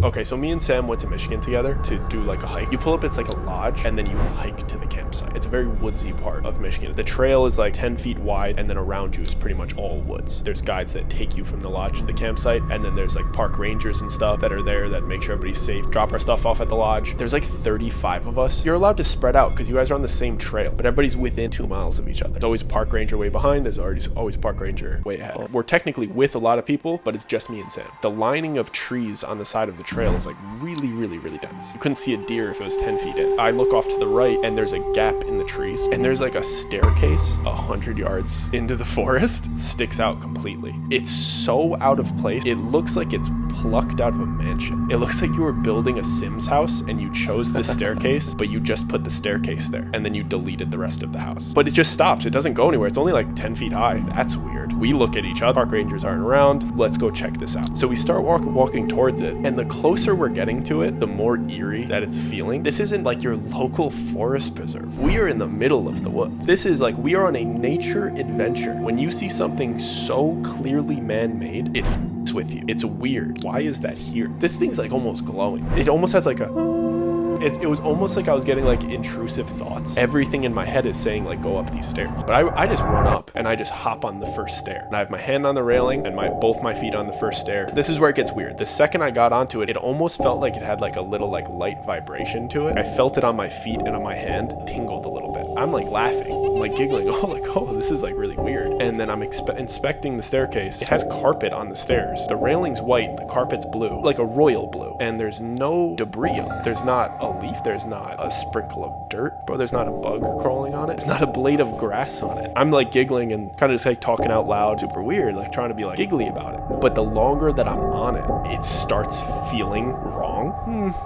Okay, so me and Sam went to Michigan together to do like a hike. You pull up, it's like a lodge, and then you hike to the campsite. It's a very woodsy part of Michigan. The trail is like 10 feet wide, and then around you is pretty much all woods. There's guides that take you from the lodge to the campsite, and then there's like park rangers and stuff that are there that make sure everybody's safe, drop our stuff off at the lodge. There's like 35 of us. You're allowed to spread out because you guys are on the same trail, but everybody's within 2 miles of each other. There's always a park ranger way behind, there's always a park ranger way ahead. We're technically with a lot of people, but it's just me and Sam. The lining of trees on the side of the trail is like really dense. You couldn't see a deer if it was 10 feet in. I look off to the right and there's a gap in the trees, and there's like a staircase 100 yards into the forest. It sticks out completely. It's so out of place. It looks like it's plucked out of a mansion. It looks like you were building a Sims house and you chose this staircase, but you just put the staircase there and then you deleted the rest of the house. But it just stops. It doesn't go anywhere. It's only like 10 feet high. That's weird. We look at each other. Park rangers aren't around. Let's go check this out. So we start walking towards it, and the closer we're getting to it, the more eerie that it's feeling. This isn't like your local forest preserve. We are in the middle of the woods. This is like we are on a nature adventure. When you see something so clearly man-made, it f***s with you. It's weird. Why is that here? This thing's like almost glowing. It almost has like a... It was almost like I was getting like intrusive thoughts. Everything in my head is saying like go up these stairs, but I just run up and I just hop on the first stair, and I have my hand on the railing and both my feet on the first stair. This is where it gets weird. The second I got onto it, it almost felt like it had like a little like light vibration to it. I felt it on my feet and on my hand, tingled a little bit. I'm like laughing, I'm like giggling, oh this is like really weird. And then I'm inspecting the staircase. It has carpet on the stairs. The railing's white, the carpet's blue, like a royal blue, and there's no debris on it. There's not a leaf, there's not a sprinkle of dirt, bro, there's not a bug crawling on it, there's not a blade of grass on it. I'm like giggling and kind of just like talking out loud, super weird, like trying to be like giggly about it. But the longer that I'm on it, it starts feeling wrong.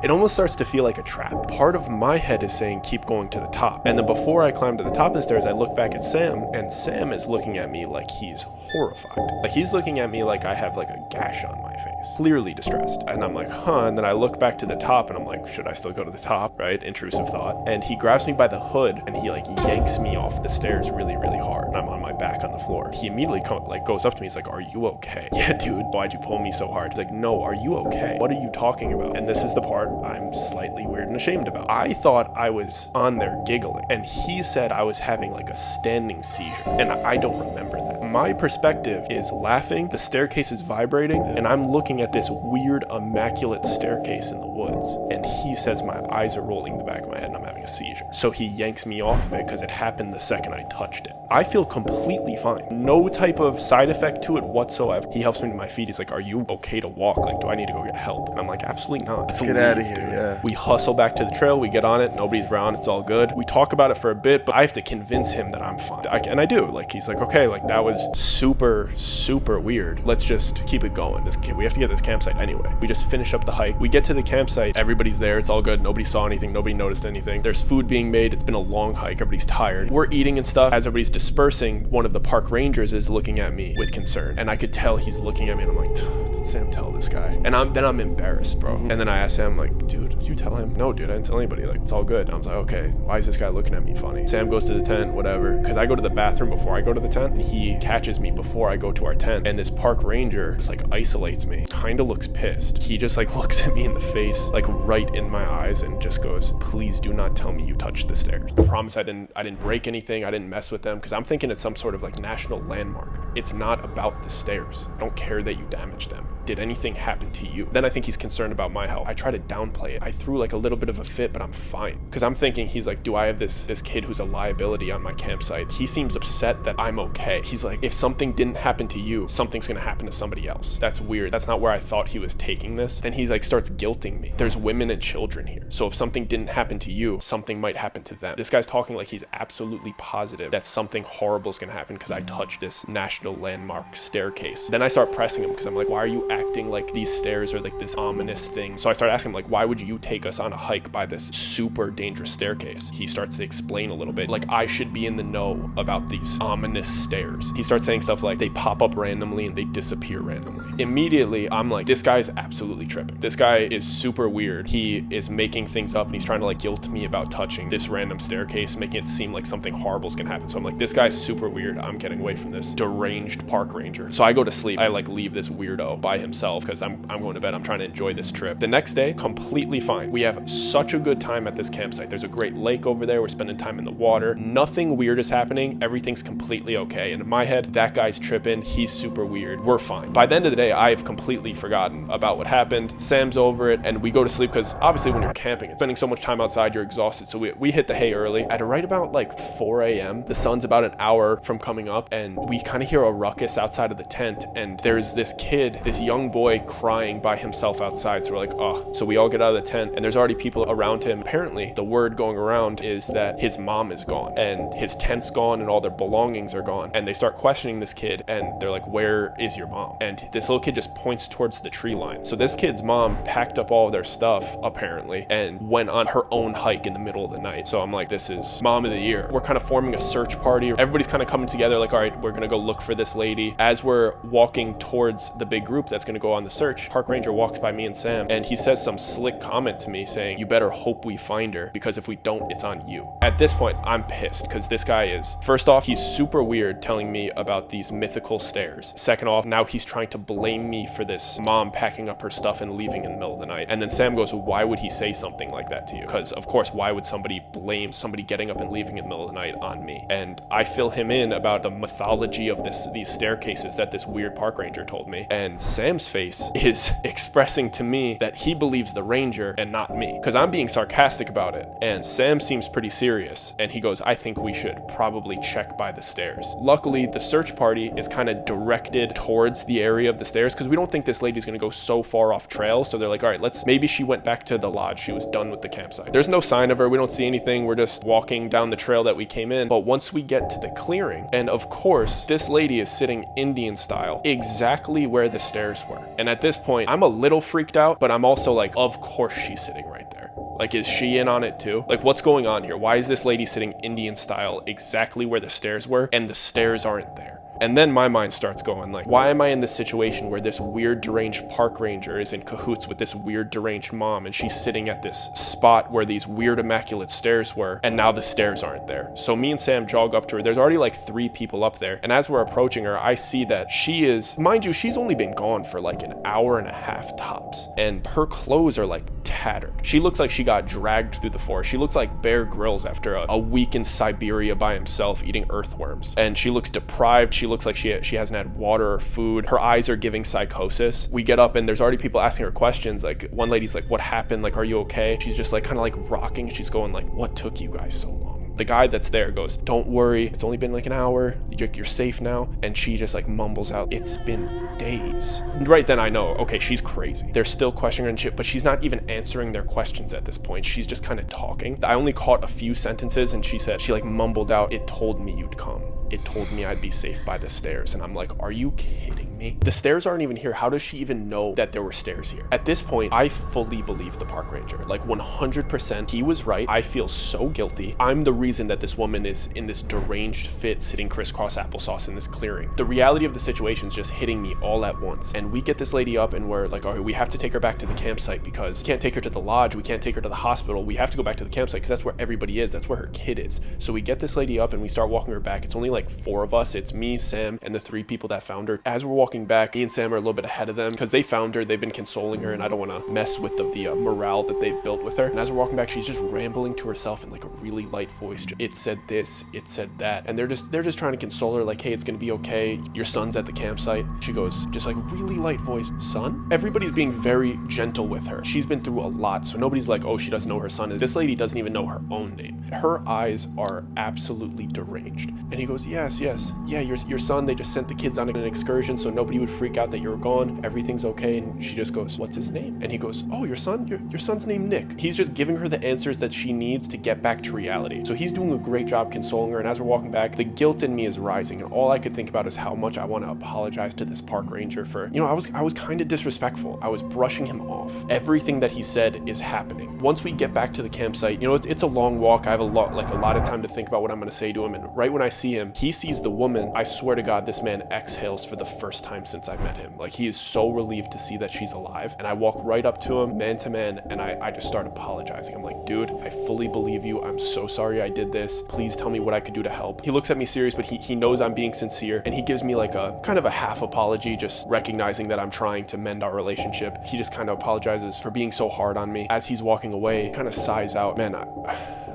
It almost starts to feel like a trap. Part of my head is saying keep going to the top, and then before I climb to the top of the stairs, I look back at Sam, and Sam is looking at me like he's horrified. Like he's looking at me like I have like a gash on my face, clearly distressed. And I'm like, and then I look back to the top and I'm like, should I still go to the top, right? Intrusive thought. And he grabs me by the hood and he like yanks me off the stairs really hard, and I'm on my back on the floor. He immediately goes up to me, he's like, are you okay? Yeah, dude, why'd you pull me so hard? He's like, no, are you okay? What are you talking about? And this is the part I'm slightly weird and ashamed about. I thought I was on there giggling, and he said I was having like a standing seizure, and I don't remember that. My perspective is laughing, the staircase is vibrating, and I'm looking at this weird immaculate staircase in the woods, and he says my eyes are rolling in the back of my head and I'm having a seizure. So he yanks me off of it because it happened the second I touched it. I feel completely fine. No type of side effect to it whatsoever. He helps me to my feet. He's like, are you okay to walk? Like, do I need to go get help? And I'm like, absolutely not. Let's get out of here, yeah. We hustle back to the trail, we get on it, nobody's around, it's all good. We talk about it for a bit, but I have to convince him that I'm fine. And I do. Like, he's like, okay, like that was super weird. Let's just keep it going. We have to get this campsite anyway. We just finish up the hike. We get to the campsite, everybody's there, it's all good. Nobody saw anything, nobody noticed anything. There's food being made, it's been a long hike, everybody's tired. We're eating and stuff. As everybody's dispersing, one of the park rangers is looking at me with concern, and I could tell he's looking at me, and I'm like, did Sam tell this guy? And then I'm embarrassed, bro. And then I asked Sam, like, dude, did you tell him? No, dude, I didn't tell anybody. Like, it's all good. And I was like, okay, why is this guy looking at me funny? Sam goes to the tent, whatever, because I go to the bathroom before I go to the tent, and he catches me before I go to our tent, and this park ranger just like isolates me, kind of looks pissed. He just like looks at me in the face, like right in my eyes, and just goes, please do not tell me you touched the stairs. I promise I didn't break anything, I didn't mess with them, because I'm thinking it's some sort of like national landmark. It's not about the stairs. I don't care that you damaged them. Did anything happen to you? Then I think he's concerned about my health. I try to downplay it. I threw like a little bit of a fit, but I'm fine. Because I'm thinking he's like, do I have this kid who's a liability on my campsite? He seems upset that I'm okay. He's like, if something didn't happen to you, something's gonna happen to somebody else. That's weird. That's not where I thought he was taking this. Then he's like starts guilting me. There's women and children here. So if something didn't happen to you, something might happen to them. This guy's talking like he's absolutely positive that something horrible is gonna happen because I touched this national landmark staircase. Then I start pressing him because I'm like, why are you acting like these stairs are like this ominous thing? So I start asking him like, why would you take us on a hike by this super dangerous staircase? He starts to explain a little bit, like I should be in the know about these ominous stairs. He starts saying stuff like they pop up randomly and they disappear randomly. Immediately I'm like, this guy's absolutely tripping. This guy is super weird. He is making things up and he's trying to like guilt me about touching this random staircase, making it seem like something horrible is gonna happen. So I'm like, this guy's super weird. I'm getting away from this deranged park ranger. So I go to sleep. I like leave this weirdo by himself because I'm going to bed. I'm trying to enjoy this trip. The next day, completely fine. We have such a good time at this campsite. There's a great lake over there. We're spending time in the water. Nothing weird is happening. Everything's completely okay. And in my head, that guy's tripping. He's super weird. We're fine. By the end of the day, I have completely forgotten about what happened. Sam's over it, and we go to sleep because obviously when you're camping and spending so much time outside, you're exhausted. So we hit the hay early. At right about like 4 a.m., the sun's about an hour from coming up, and we kind of hear a ruckus outside of the tent, and there's this kid, this young boy crying by himself outside. So we're like, oh. So we all get out of the tent, and there's already people around him. Apparently, the word going around is that his mom is gone, and his tent's gone, and all their belongings are gone. And they start questioning this kid, and they're like, where is your mom? And this little kid just points towards the tree line. So this kid's mom packed up all of their stuff, apparently, and went on her own hike in the middle of the night. So I'm like, this is mom of the year. We're kind of forming a search party. Everybody's kind of coming together like, all right, we're gonna go look for this lady. As we're walking towards the big group that's gonna go on the search, park ranger walks by me and Sam, and he says some slick comment to me saying, you better hope we find her, because if we don't, it's on you. At this point, I'm pissed because this guy is, first off, he's super weird telling me about these mythical stairs. Second off, now he's trying to blame me for this mom packing up her stuff and leaving in the middle of the night. And then Sam goes, well, why would he say something like that to you? Because of course, why would somebody blame somebody getting up and leaving in the middle of the night on me? And I fill him in about the mythology of these staircases that this weird park ranger told me. And Sam's face is expressing to me that he believes the ranger and not me, because I'm being sarcastic about it. And Sam seems pretty serious, and he goes, I think we should probably check by the stairs. Luckily, the search party is kind of directed towards the area of the stairs because we don't think this lady's gonna go so far off trail. So they're like, all right, maybe she went back to the lodge. She was done with the campsite. There's no sign of her. We don't see anything. We're just walking down the trail that we came in. But once we get to the clearing, and of course, this lady is sitting Indian style exactly where the stairs were. And at this point, I'm a little freaked out, but I'm also like, of course she's sitting right there. Like, is she in on it too? Like, what's going on here? Why is this lady sitting Indian style exactly where the stairs were and the stairs aren't there? And then my mind starts going like, why am I in this situation where this weird deranged park ranger is in cahoots with this weird deranged mom, and she's sitting at this spot where these weird immaculate stairs were, and now the stairs aren't there? So me and Sam jog up to her. There's already like 3 people up there. And as we're approaching her, I see that she is, mind you, she's only been gone for like an hour and a half tops. And her clothes are like tattered. She looks like she got dragged through the forest. She looks like Bear Grylls after a week in Siberia by himself eating earthworms. And she looks deprived. She looks like she hasn't had water or food. Her eyes are giving psychosis. We get up and there's already people asking her questions. Like, one lady's like, what happened? Like, are you okay? She's just like kind of like rocking. She's going like, what took you guys so long? The guy that's there goes, don't worry, it's only been like an hour, you're safe now. And she just like mumbles out, it's been days. And right then I know, okay, she's crazy. They're still questioning her and shit, but she's not even answering their questions at this point. She's just kind of talking. I only caught a few sentences, and she like mumbled out, it told me you'd come. It told me I'd be safe by the stairs. And I'm like, are you kidding me? The stairs aren't even here. How does she even know that there were stairs here? At this point, I fully believe the park ranger. Like 100%, he was right. I feel so guilty. I'm the reason that this woman is in this deranged fit, sitting crisscross applesauce in this clearing. The reality of the situation is just hitting me all at once. And we get this lady up and we're like, all right, we have to take her back to the campsite because we can't take her to the lodge. We can't take her to the hospital. We have to go back to the campsite because that's where everybody is. That's where her kid is. So we get this lady up and we start walking her back. It's only like 4 of us. It's me, Sam, and the 3 people that found her. As we're walking back, me and Sam are a little bit ahead of them because they found her. They've been consoling her, and I don't want to mess with the morale that they've built with her. And as we're walking back, she's just rambling to herself in like a really light voice. It said this, it said that, and they're just trying to console her, like, hey, it's gonna be okay. Your son's at the campsite. She goes, just like really light voice, son? Everybody's being very gentle with her. She's been through a lot, so nobody's like, oh, she doesn't know her son is. This lady doesn't even know her own name. Her eyes are absolutely deranged. And he goes, yes. Yeah, your son, they just sent the kids on an excursion so nobody would freak out that you're gone. Everything's okay. And she just goes, what's his name? And he goes, oh, your son's named Nick. He's just giving her the answers that she needs to get back to reality. So he's doing a great job consoling her. And as we're walking back, the guilt in me is rising. And all I could think about is how much I want to apologize to this park ranger for, I was kind of disrespectful. I was brushing him off. Everything that he said is happening. Once we get back to the campsite, it's a long walk. I have a lot of time to think about what I'm going to say to him. And right when I see him, When he sees the woman, I swear to God, this man exhales for the first time since I met him. Like, he is so relieved to see that she's alive. And I walk right up to him, man to man, and I just start apologizing. I'm like, dude, I fully believe you. I'm so sorry I did this. Please tell me what I could do to help. He looks at me serious, but he knows I'm being sincere, and he gives me like a kind of a half apology, just recognizing that I'm trying to mend our relationship. He just kind of apologizes for being so hard on me. As he's walking away, kind of sighs out, man,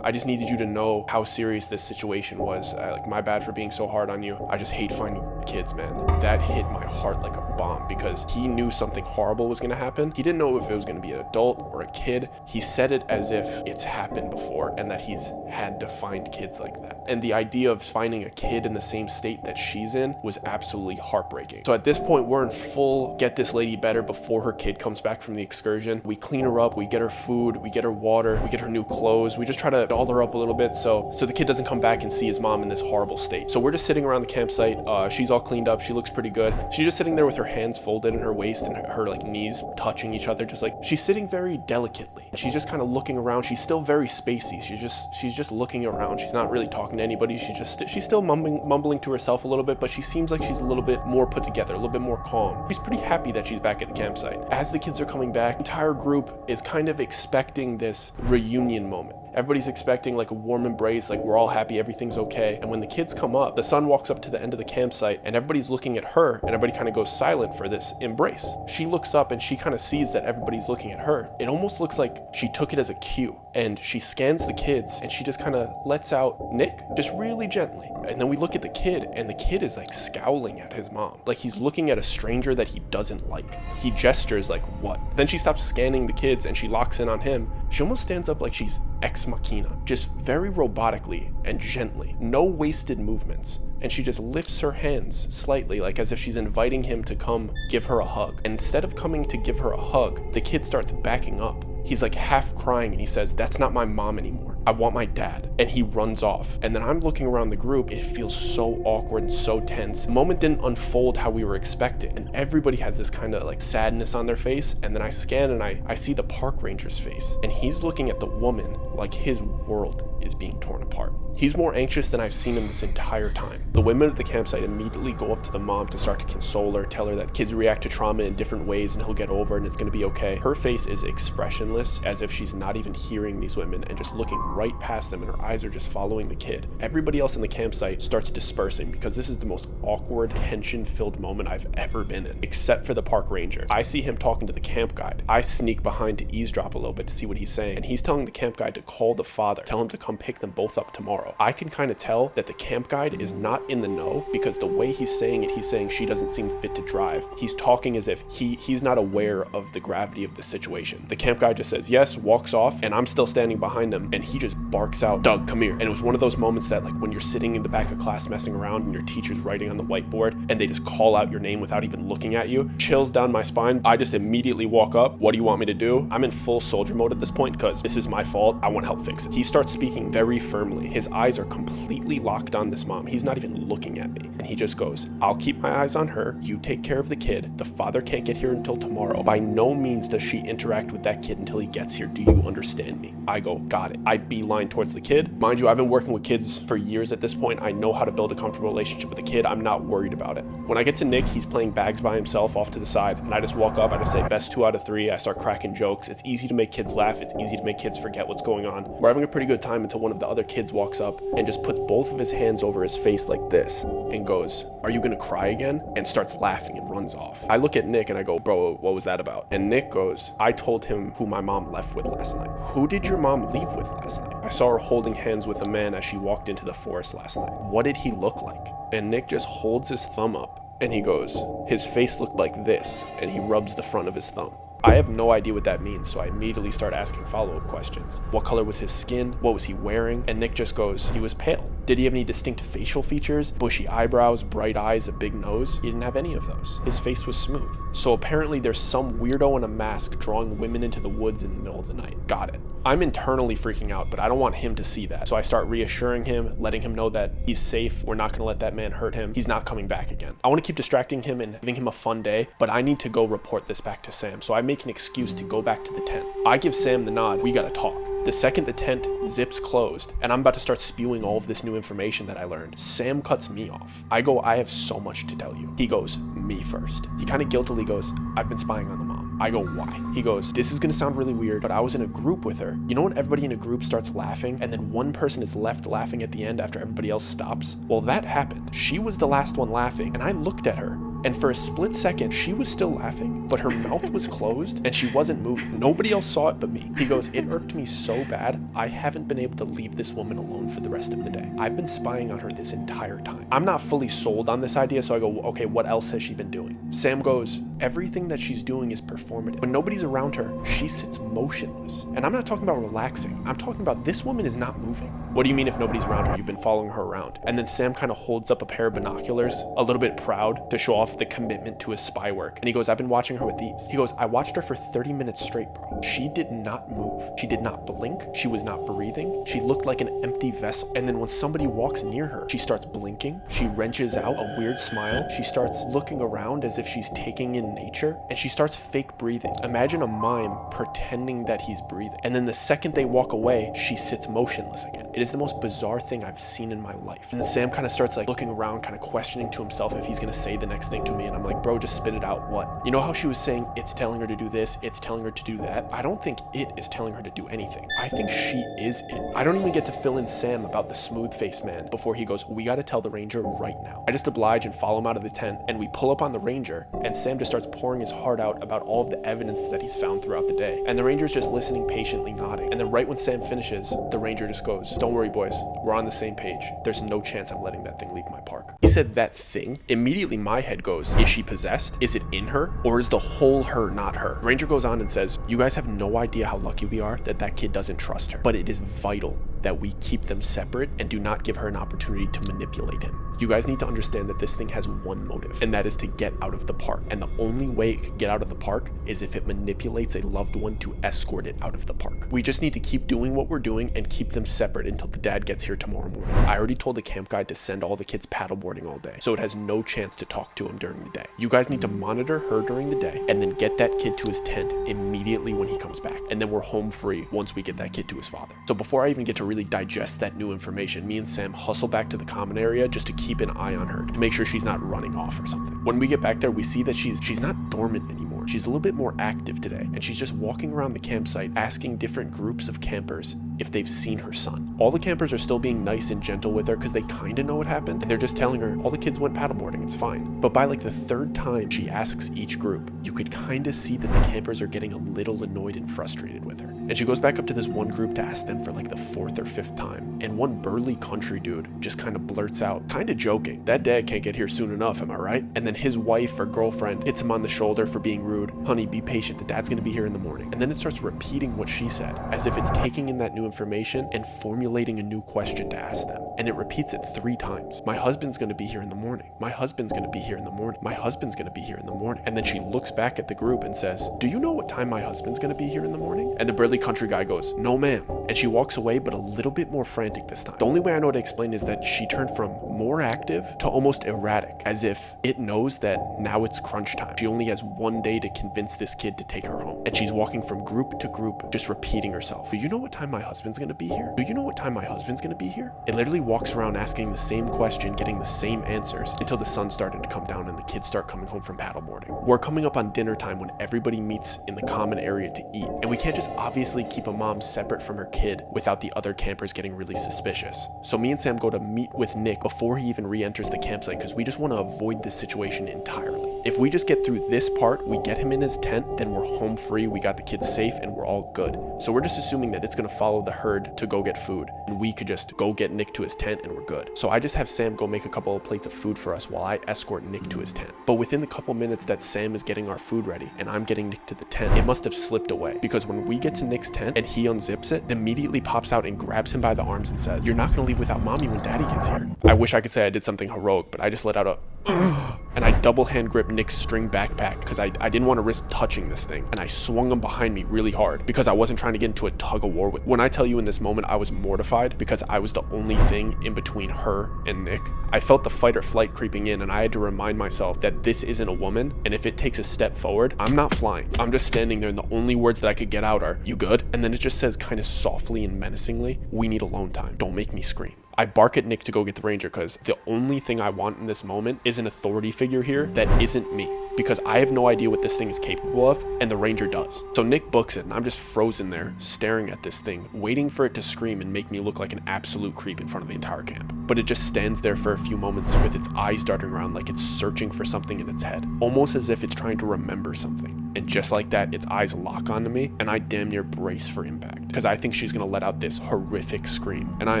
I just needed you to know how serious this situation was. Like, my bad for being so hard on you. I just hate finding kids, man. That hit my heart like a bomb, because he knew something horrible was going to happen. He didn't know if it was going to be an adult or a kid. He said it as if it's happened before and that he's had to find kids like that. And the idea of finding a kid in the same state that she's in was absolutely heartbreaking. So at this point, we're in full get this lady better before her kid comes back from the excursion. We clean her up, we get her food, we get her water, we get her new clothes. We just try to doll her up a little bit so the kid doesn't come back and see his mom in this horrible state. So we're just sitting around the campsite. She's all cleaned up. She looks pretty good. She's just sitting there with her hands folded in her waist and her like knees touching each other, just like she's sitting very delicately. She's just kind of looking around. She's still very spacey. She's just looking around. She's not really talking to anybody. She's still mumbling to herself a little bit, but she seems like she's a little bit more put together, a little bit more calm. She's pretty happy that she's back at the campsite. As the kids are coming back, the entire group is kind of expecting this reunion moment. Everybody's expecting like a warm embrace, like we're all happy, everything's okay. And when the kids come up, the son walks up to the end of the campsite and everybody's looking at her, and everybody kind of goes silent for this embrace. She looks up and she kind of sees that everybody's looking at her. It almost looks like she took it as a cue, and she scans the kids and she just kind of lets out Nick, just really gently. And then we look at the kid, and the kid is like scowling at his mom, like he's looking at a stranger that he doesn't like. He gestures like, what? Then she stops scanning the kids and she locks in on him. She almost stands up like she's ex machina, just very robotically and gently, no wasted movements. And she just lifts her hands slightly, like as if she's inviting him to come give her a hug. And instead of coming to give her a hug, the kid starts backing up. He's like half crying and he says, "That's not my mom anymore. I want my dad." And he runs off. And then I'm looking around the group. It feels so awkward and so tense. The moment didn't unfold how we were expecting. And everybody has this kind of like sadness on their face. And then I scan and I see the park ranger's face. And he's looking at the woman like his world is being torn apart. He's more anxious than I've seen him this entire time. The women at the campsite immediately go up to the mom to start to console her, tell her that kids react to trauma in different ways and he'll get over it and it's gonna be okay. Her face is expressionless, as if she's not even hearing these women and just looking right past them, and her eyes are just following the kid. Everybody else in the campsite starts dispersing because this is the most awkward, tension-filled moment I've ever been in, except for the park ranger. I see him talking to the camp guide. I sneak behind to eavesdrop a little bit to see what he's saying, and he's telling the camp guide to call the father, tell him to come pick them both up tomorrow. I can kind of tell that the camp guide is not in the know, because the way he's saying it, he's saying she doesn't seem fit to drive. He's talking as if he's not aware of the gravity of the situation. The camp guide just says yes, walks off, and I'm still standing behind him, and he just barks out, "Doug, come here." And it was one of those moments that, like, when you're sitting in the back of class messing around and your teacher's writing on the whiteboard and they just call out your name without even looking at you, chills down my spine. I just immediately walk up. "What do you want me to do?" I'm in full soldier mode at this point because this is my fault. I want to help fix it. He starts speaking very firmly. His eyes are completely locked on this mom. He's not even looking at me. And he just goes, "I'll keep my eyes on her. You take care of the kid. The father can't get here until tomorrow. By no means does she interact with that kid until he gets here. Do you understand me?" I go, "Got it." I beeline towards the kid. Mind you, I've been working with kids for years at this point. I know how to build a comfortable relationship with a kid. I'm not worried about it. When I get to Nick, he's playing bags by himself off to the side, and I just walk up. I just say, "Best 2 out of 3. I start cracking jokes. It's easy to make kids laugh. It's easy to make kids forget what's going on. We're having a pretty good time until one of the other kids walks up and just puts both of his hands over his face like this and goes, "Are you gonna cry again?" and starts laughing and runs off. I look at Nick and I go, "Bro, what was that about?" And Nick goes, "I told him who my mom left with last night." "Who did your mom leave with last night?" "I saw her holding hands with a man as she walked into the forest last night." "What did he look like?" And Nick just holds his thumb up and he goes, "His face looked like this," and he rubs the front of his thumb. I have no idea what that means, so I immediately start asking follow-up questions. What color was his skin? What was he wearing? And Nick just goes, "He was pale." Did he have any distinct facial features? Bushy eyebrows, bright eyes, a big nose? He didn't have any of those. His face was smooth. So apparently there's some weirdo in a mask drawing women into the woods in the middle of the night. Got it. I'm internally freaking out, but I don't want him to see that. So I start reassuring him, letting him know that he's safe. We're not gonna let that man hurt him. He's not coming back again. I wanna keep distracting him and giving him a fun day, but I need to go report this back to Sam. So I make an excuse to go back to the tent. I give Sam the nod. We gotta talk. The second the tent zips closed and I'm about to start spewing all of this new information that I learned, Sam cuts me off. I go, I have so much to tell you. He goes, me first. He kind of guiltily goes, I've been spying on the mom. I go, why? He goes, this is gonna sound really weird, but I was in a group with her. You know when everybody in a group starts laughing and then one person is left laughing at the end after everybody else stops? Well, that happened. She was the last one laughing and I looked at her. And for a split second, she was still laughing, but her mouth was closed and she wasn't moving. Nobody else saw it but me. He goes, it irked me so bad, I haven't been able to leave this woman alone for the rest of the day. I've been spying on her this entire time. I'm not fully sold on this idea, so I go, okay, what else has she been doing? Sam goes, everything that she's doing is performative. When nobody's around her, she sits motionless. And I'm not talking about relaxing. I'm talking about this woman is not moving. What do you mean if nobody's around her? You've been following her around. And then Sam kind of holds up a pair of binoculars, a little bit proud to show off the commitment to his spy work. And he goes, I've been watching her with these. He goes, I watched her for 30 minutes straight, bro. She did not move. She did not blink. She was not breathing. She looked like an empty vessel. And then when somebody walks near her, she starts blinking. She wrenches out a weird smile. She starts looking around as if she's taking in nature. And she starts fake breathing. Imagine a mime pretending that he's breathing. And then the second they walk away, she sits motionless again. It is the most bizarre thing I've seen in my life. And then Sam kind of starts like looking around, kind of questioning to himself if he's gonna say the next thing to me. And I'm like, bro, just spit it out. What? You know how she was saying it's telling her to do this, it's telling her to do that? I don't think it is telling her to do anything. I think she is it. I don't even get to fill in Sam about the smooth face man before he goes, we gotta tell the ranger right now. I just oblige and follow him out of the tent, and we pull up on the ranger, and Sam just starts pouring his heart out about all of the evidence that he's found throughout the day. And the ranger's just listening patiently, nodding. And then right when Sam finishes, the ranger just goes, don't worry, boys, we're on the same page. There's no chance I'm letting that thing leave my park. He said that thing. Immediately my head goes, is she possessed? Is it in her? Or is the whole her not her? Ranger goes on and says, you guys have no idea how lucky we are that that kid doesn't trust her. But it is vital that we keep them separate and do not give her an opportunity to manipulate him. You guys need to understand that this thing has one motive, and that is to get out of the park. And the only way it can get out of the park is if it manipulates a loved one to escort it out of the park. We just need to keep doing what we're doing and keep them separate until the dad gets here tomorrow morning. I already told the camp guide to send all the kids paddleboarding all day, so it has no chance to talk to him during the day. You guys need to monitor her during the day and then get that kid to his tent immediately when he comes back. And then we're home free once we get that kid to his father. So before I even get to really digest that new information, me and Sam hustle back to the common area just to keep an eye on her to make sure she's not running off or something. When we get back there, we see that she's not dormant anymore. She's a little bit more active today, and she's just walking around the campsite asking different groups of campers if they've seen her son. All the campers are still being nice and gentle with her because they kind of know what happened, and they're just telling her all the kids went paddleboarding, it's fine. But by like the third time she asks each group, you could kind of see that the campers are getting a little annoyed and frustrated with her. And she goes back up to this one group to ask them for like the fourth or fifth time, and one burly country dude just kind of blurts out, kind of joking, that dad can't get here soon enough, am I right? And then his wife or girlfriend hits him on the shoulder for being rude. Honey, be patient, the dad's gonna be here in the morning. And then it starts repeating what she said, as if it's taking in that new information and formulating a new question to ask them. And it repeats it 3 times. My husband's gonna be here in the morning. My husband's gonna be here in the morning. My husband's gonna be here in the morning. And then she looks back at the group and says, do you know what time my husband's gonna be here in the morning? And the burly country guy goes, no ma'am. And she walks away, but a little bit more frantic this time. The only way I know to explain is that she turned from more active to almost erratic, as if it knows that now it's crunch time. She only has one day to convince this kid to take her home. And she's walking from group to group, just repeating herself. Do you know what time my husband's gonna be here? Do you know what time my husband's gonna be here? It literally walks around asking the same question, getting the same answers until the sun started to come down and the kids start coming home from paddleboarding. We're coming up on dinner time when everybody meets in the common area to eat. And we can't just obviously keep a mom separate from her kid without the other campers getting really suspicious. So me and Sam go to meet with Nick before he even re-enters the campsite because we just want to avoid this situation entirely. If we just get through this part, we get him in his tent, then we're home free, we got the kids safe, and we're all good. So we're just assuming that it's going to follow the herd to go get food, and we could just go get Nick to his tent and we're good. So I just have Sam go make a couple of plates of food for us while I escort Nick to his tent. But within the couple minutes that Sam is getting our food ready and I'm getting Nick to the tent, it must have slipped away, because when we get to Nick's tent and he unzips it, it immediately pops out and grabs him by the arms and says, you're not going to leave without mommy when daddy gets here. I wish I could say I did something heroic, but I just let out a and I double hand gripped Nick's string backpack because I didn't want to risk touching this thing, and I swung him behind me really hard because I wasn't trying to get into a tug of war with. When I tell you in this moment I was mortified because I was the only thing in between her and Nick, I felt the fight or flight creeping in, and I had to remind myself that this isn't a woman, and if it takes a step forward, I'm not flying. I'm just standing there, and the only words that I could get out are, "You good?" And then it just says kind of softly and menacingly, "We need alone time. Don't make me scream." I bark at Nick to go get the ranger because the only thing I want in this moment is an authority figure here that isn't me, because I have no idea what this thing is capable of, and the ranger does. So Nick books it, and I'm just frozen there, staring at this thing, waiting for it to scream and make me look like an absolute creep in front of the entire camp. But it just stands there for a few moments with its eyes darting around like it's searching for something in its head, almost as if it's trying to remember something. And just like that, its eyes lock onto me, and I damn near brace for impact, because I think she's gonna let out this horrific scream, and I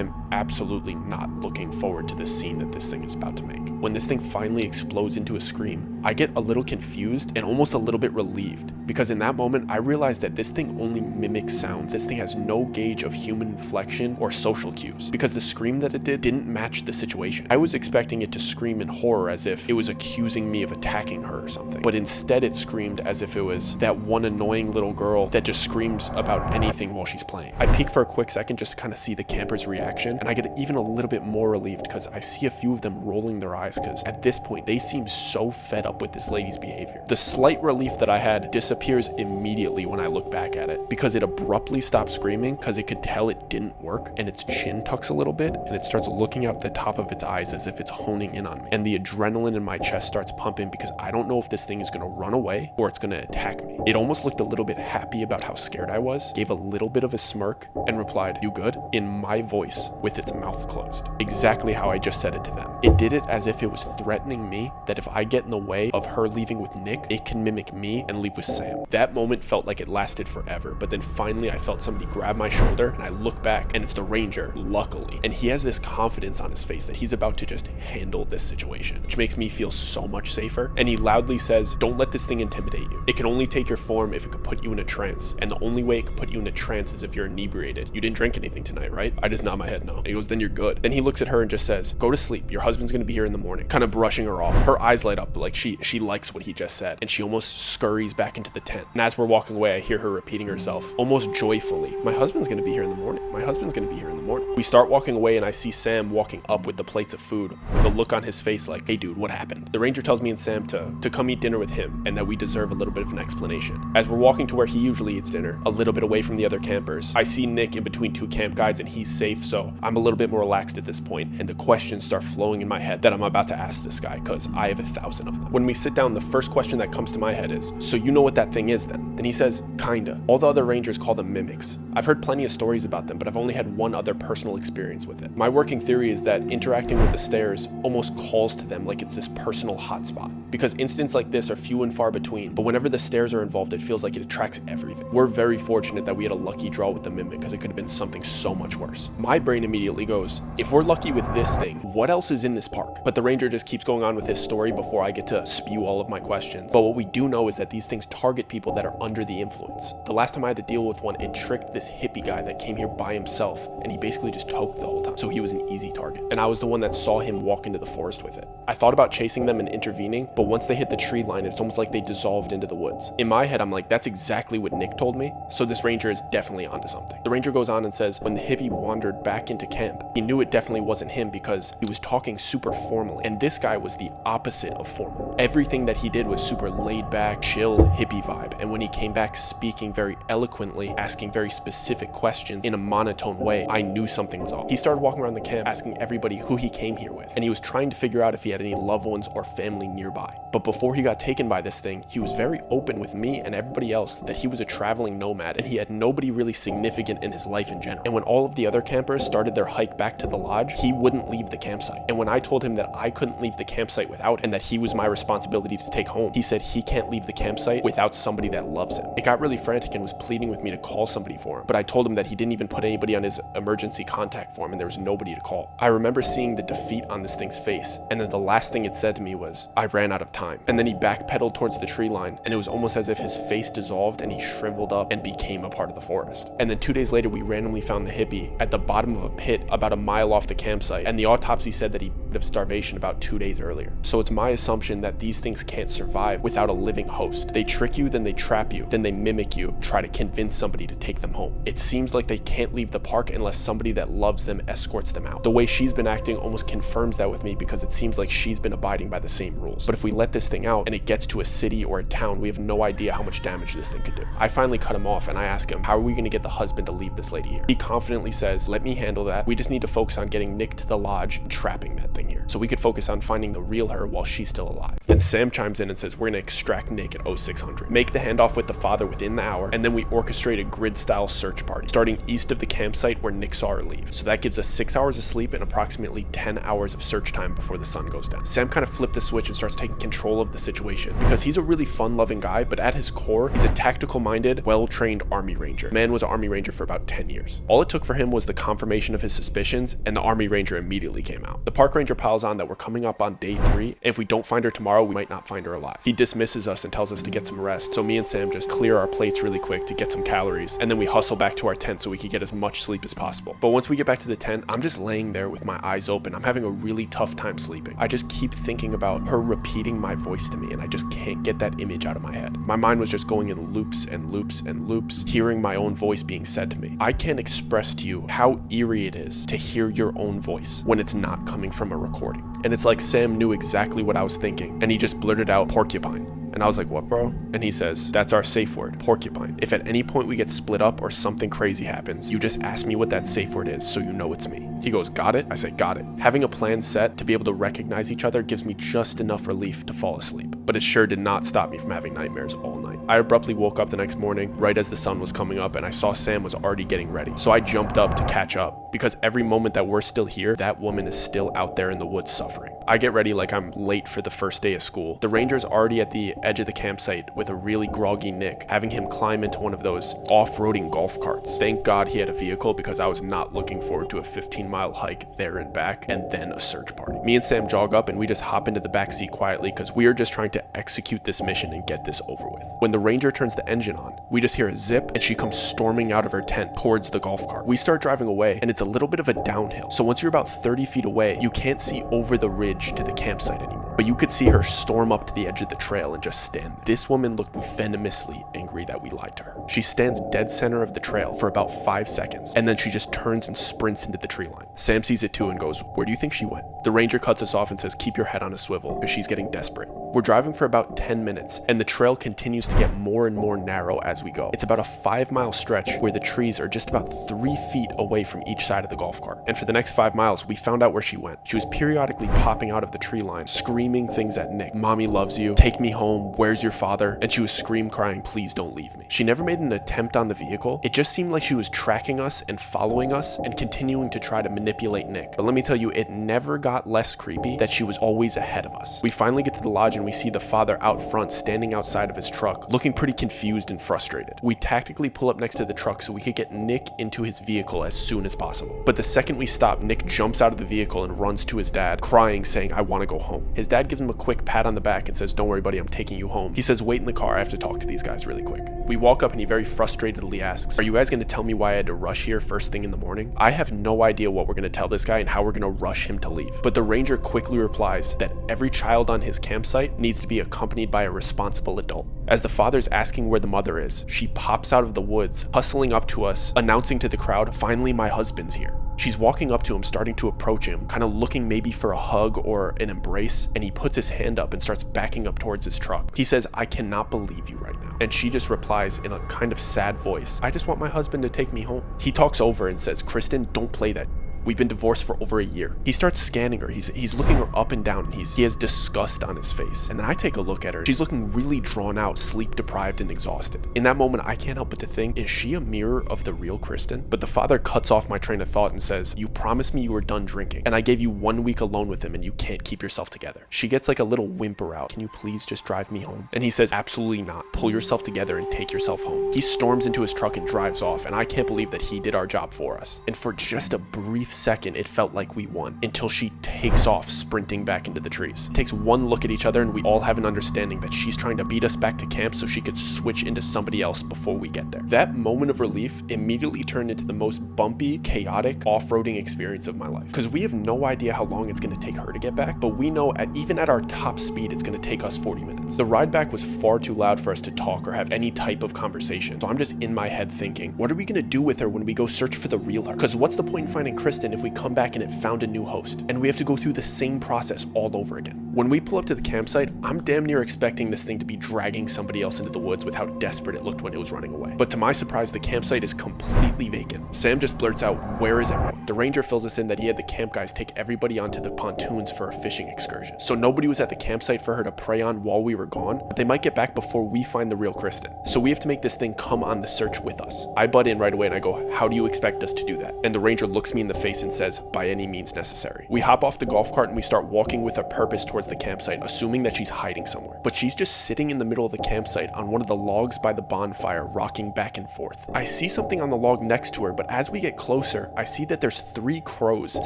am absolutely not looking forward to this scene that this thing is about to make. When this thing finally explodes into a scream, I get a little confused and almost a little bit relieved, because in that moment I realized that this thing only mimics sounds. This thing has no gauge of human inflection or social cues, because the scream that it did didn't match the situation. I was expecting it to scream in horror as if it was accusing me of attacking her or something, but instead it screamed as if it was that one annoying little girl that just screams about anything while she's playing. I peek for a quick second just to kind of see the campers' reaction, and I get even a little bit more relieved because I see a few of them rolling their eyes, because at this point they seem so fed up with this lady's behavior. The slight relief that I had disappears immediately when I look back at it, because it abruptly stopped screaming because it could tell it didn't work, and its chin tucks a little bit and it starts looking out the top of its eyes as if it's honing in on me, and the adrenaline in my chest starts pumping because I don't know if this thing is going to run away or it's going to attack me. It almost looked a little bit happy about how scared I was, gave a little bit of a smirk, and replied, "You good?" in my voice with its mouth closed. Exactly how I just said it to them. It did it as if it was threatening me that if I get in the way of her leaving with Nick, it can mimic me and leave with Sam. That moment felt like it lasted forever, but then finally I felt somebody grab my shoulder, and I look back and it's the ranger, luckily. And he has this confidence on his face that he's about to just handle this situation, which makes me feel so much safer. And he loudly says, "Don't let this thing intimidate you. It can only take your form if it could put you in a trance, and the only way it could put you in a trance is if you're inebriated. You didn't drink anything tonight, right?" I just nod my head no. And he goes, "Then you're good." Then he looks at her and just says, "Go to sleep. Your husband's gonna be here in the morning." Kind of brushing her off. Her eyes light up like she likes what he just said, and she almost scurries back into the tent. And as we're walking away, I hear her repeating herself almost joyfully, "My husband's gonna be here in the morning. My husband's gonna be here in the morning." We start walking away, and I see Sam walking up with the plates of food with a look on his face like, "Hey dude, what happened?" The ranger tells me and Sam to come eat dinner with him, and that we deserve a little bit of an explanation. As we're walking to where he usually eats dinner, a little bit away from the other campers, I see Nick in between two camp guides, and he's safe, so I'm a little bit more relaxed at this point, and the questions start flowing in my head that I'm about to ask this guy, because I have 1,000 of them. When we sit down, the first question that comes to my head is, "So you know what that thing is then?" Then he says, "Kinda. All the other rangers call them mimics. I've heard plenty of stories about them, but I've only had one other personal experience with it. My working theory is that interacting with the stairs almost calls to them like it's this personal hotspot, because incidents like this are few and far between, but whenever the stairs are involved, it feels like it attracts everything. We're very fortunate that we had a lucky draw with the mimic, because it could have been something so much worse." My brain immediately goes, if we're lucky with this thing, what else is in this park? But the ranger just keeps going on with his story before I get to spew all of my questions. But what we do know is that these things target people that are under the influence. The last time I had to deal with one, it tricked this hippie guy that came here by himself, and he basically just toked the whole time, so he was an easy target. And I was the one that saw him walk into the forest with it. I thought about chasing them and intervening, but once they hit the tree line, it's almost like they dissolved into the woods. In my head, I'm like, that's exactly what Nick told me, so this ranger is definitely onto something. The ranger goes on and says, when the hippie wandered back into camp, he knew it definitely wasn't him because he was talking super formally, and this guy was the opposite of formal. Everything that he did was super laid back, chill, hippie vibe, and when he came back speaking very eloquently, asking very specific questions in a monotone way, I knew something was off. He started walking around the camp asking everybody who he came here with, and he was trying to figure out if he had any loved ones or family nearby. But before he got taken by this thing, he was very open with me and everybody else that he was a traveling nomad and he had nobody really significant in his life in general. And when all of the other campers started their hike back to the lodge, he wouldn't leave the campsite. And when I told him that I couldn't leave the campsite without and that he was my responsibility to take home, he said he can't leave the campsite without somebody that loves him. It got really frantic and was pleading with me to call somebody for him, but I told him that he didn't even put anybody on his emergency contact form and there was nobody to call. I remember seeing the defeat on this thing's face, and then the last thing it said to me was, I ran out of time. And then he backpedaled towards the tree line, and it was almost as if his face dissolved and he shriveled up and became a part of the forest. And then 2 days later, we randomly found the hippie at the bottom of a pit about a mile off the campsite, and the autopsy said that he of starvation about 2 days earlier. So it's my assumption that these things can't survive without a living host. They trick you, then they trap you, then they mimic you, try to convince somebody to take them home. It seems like they can't leave the park unless somebody that loves them escorts them out. The way she's been acting almost confirms that with me, because it seems like she's been abiding by the same rules. But if we let this thing out and it gets to a city or a town, we have no idea how much damage this thing could do. I finally cut him off and I ask him, how are we going to get the husband to leave this lady here? He confidently says, let me handle that. We just need to focus on getting Nick to the lodge and trapping that thing here, so we could focus on finding the real her while she's still alive. Then Sam chimes in and says, we're going to extract Nick at 0600, make the handoff with the father within the hour, and then we orchestrate a grid-style search party, starting east of the campsite where Nick saw her leave. So that gives us 6 hours of sleep and approximately 10 hours of search time before the sun goes down. Sam kind of flipped the switch and starts taking control of the situation, because he's a really fun-loving guy, but at his core, he's a tactical-minded, well-trained Army Ranger. The man was an Army Ranger for about 10 years. All it took for him was the confirmation of his suspicions, and the Army Ranger immediately came out. The park ranger piles on that we're coming up on day 3, and if we don't find her tomorrow, we might not find her alive. He dismisses us and tells us to get some rest, so me and Sam just clear our plates really quick to get some calories, and then we hustle back to our tent so we can get as much sleep as possible. But once we get back to the tent, I'm just laying there with my eyes open. I'm having a really tough time sleeping. I just keep thinking about her repeating my voice to me, and I just can't get that image out of my head. My mind was just going in loops and loops and loops, hearing my own voice being said to me. I can't express to you how eerie it is to hear your own voice when it's not coming from a recording. And it's like Sam knew exactly what I was thinking, and he just blurted out, porcupine. And I was like, what, bro? And he says, that's our safe word, porcupine. If at any point we get split up or something crazy happens, you just ask me what that safe word is so you know it's me. He goes, got it? I say, got it. Having a plan set to be able to recognize each other gives me just enough relief to fall asleep. But it sure did not stop me from having nightmares all night. I abruptly woke up the next morning right as the sun was coming up, and I saw Sam was already getting ready. So I jumped up to catch up, because every moment that we're still here, that woman is still out there in the woods suffering. I get ready like I'm late for the first day of school. The ranger's already at the edge of the campsite with a really groggy Nick, having him climb into one of those off-roading golf carts. Thank God he had a vehicle, because I was not looking forward to a 15-mile hike there and back, and then a search party. Me and Sam jog up and we just hop into the back seat quietly, because we are just trying to execute this mission and get this over with. When the ranger turns the engine on, we just hear a zip and she comes storming out of her tent towards the golf cart. We start driving away, and it's a little bit of a downhill. So once you're about 30 feet away, you can't see over the ridge to the campsite anymore. But you could see her storm up to the edge of the trail and just stand there. This woman looked venomously angry that we lied to her. She stands dead center of the trail for about 5 seconds, and then she just turns and sprints into the tree line. Sam sees it too and goes, where do you think she went? The ranger cuts us off and says, keep your head on a swivel, because she's getting desperate. We're driving for about 10 minutes, and the trail continues to get more and more narrow as we go. It's about a 5-mile stretch where the trees are just about 3 feet away from each side of the golf cart. And for the next 5 miles, we found out where she went. She was periodically popping out of the tree line, screaming things at Nick. Mommy loves you. Take me home. Where's your father? And she was crying, please don't leave me. She never made an attempt on the vehicle. It just seemed like she was tracking us and following us and continuing to try to manipulate Nick. But let me tell you, it never got less creepy that she was always ahead of us. We finally get to the lodge and we see the father out front standing outside of his truck, looking pretty confused and frustrated. We tactically pull up next to the truck so we could get Nick into his vehicle as soon as possible. But the second we stop, Nick jumps out of the vehicle and runs to his dad, crying, saying, I want to go home. His dad gives him a quick pat on the back and says, don't worry, buddy, I'm taking you home. He says, wait in the car, I have to talk to these guys really quick. We walk up and he very frustratedly asks, are you guys going to tell me why I had to rush here first thing in the morning? I have no idea what we're going to tell this guy and how we're going to rush him to leave. But the ranger quickly replies that every child on his campsite needs to be accompanied by a responsible adult. As the father's asking where the mother is, she pops out of the woods, hustling up to us, announcing to the crowd, finally my husband's here. She's walking up to him, starting to approach him, kind of looking maybe for a hug or an embrace, and he puts his hand up and starts backing up towards his truck. He says, I cannot believe you right now. And she just replies in a kind of sad voice, I just want my husband to take me home. He talks over and says, Kristen, don't play that. We've been divorced for over a year. He starts scanning her. He's looking her up and down. He has disgust on his face. And then I take a look at her. She's looking really drawn out, sleep deprived and exhausted. In that moment, I can't help but to think, is she a mirror of the real Kristen? But the father cuts off my train of thought and says, you promised me you were done drinking, and I gave you 1 week alone with him and you can't keep yourself together. She gets like a little whimper out. Can you please just drive me home? And he says, absolutely not. Pull yourself together and take yourself home. He storms into his truck and drives off, and I can't believe that he did our job for us. And for just a brief second it felt like we won, until she takes off sprinting back into the trees. It takes one look at each other and we all have an understanding that she's trying to beat us back to camp so she could switch into somebody else before we get there. That moment of relief immediately turned into the most bumpy, chaotic, off-roading experience of my life. Because we have no idea how long it's going to take her to get back, but we know even at our top speed, it's going to take us 40 minutes. The ride back was far too loud for us to talk or have any type of conversation. So I'm just in my head thinking, what are we going to do with her when we go search for the real her? Because what's the point in finding Kristen if we come back and it found a new host and we have to go through the same process all over again? When we pull up to the campsite, I'm damn near expecting this thing to be dragging somebody else into the woods with how desperate it looked when it was running away. But to my surprise, the campsite is completely vacant. Sam just blurts out, "Where is everyone?" The ranger fills us in that he had the camp guys take everybody onto the pontoons for a fishing excursion. So nobody was at the campsite for her to prey on while we were gone, but they might get back before we find the real Kristen. So we have to make this thing come on the search with us. I butt in right away and I go, "How do you expect us to do that?" And the ranger looks me in the face and says, "By any means necessary." We hop off the golf cart and we start walking with a purpose towards the campsite, assuming that she's hiding somewhere. But she's just sitting in the middle of the campsite on one of the logs by the bonfire, rocking back and forth. I see something on the log next to her, but as we get closer, I see that there's 3 crows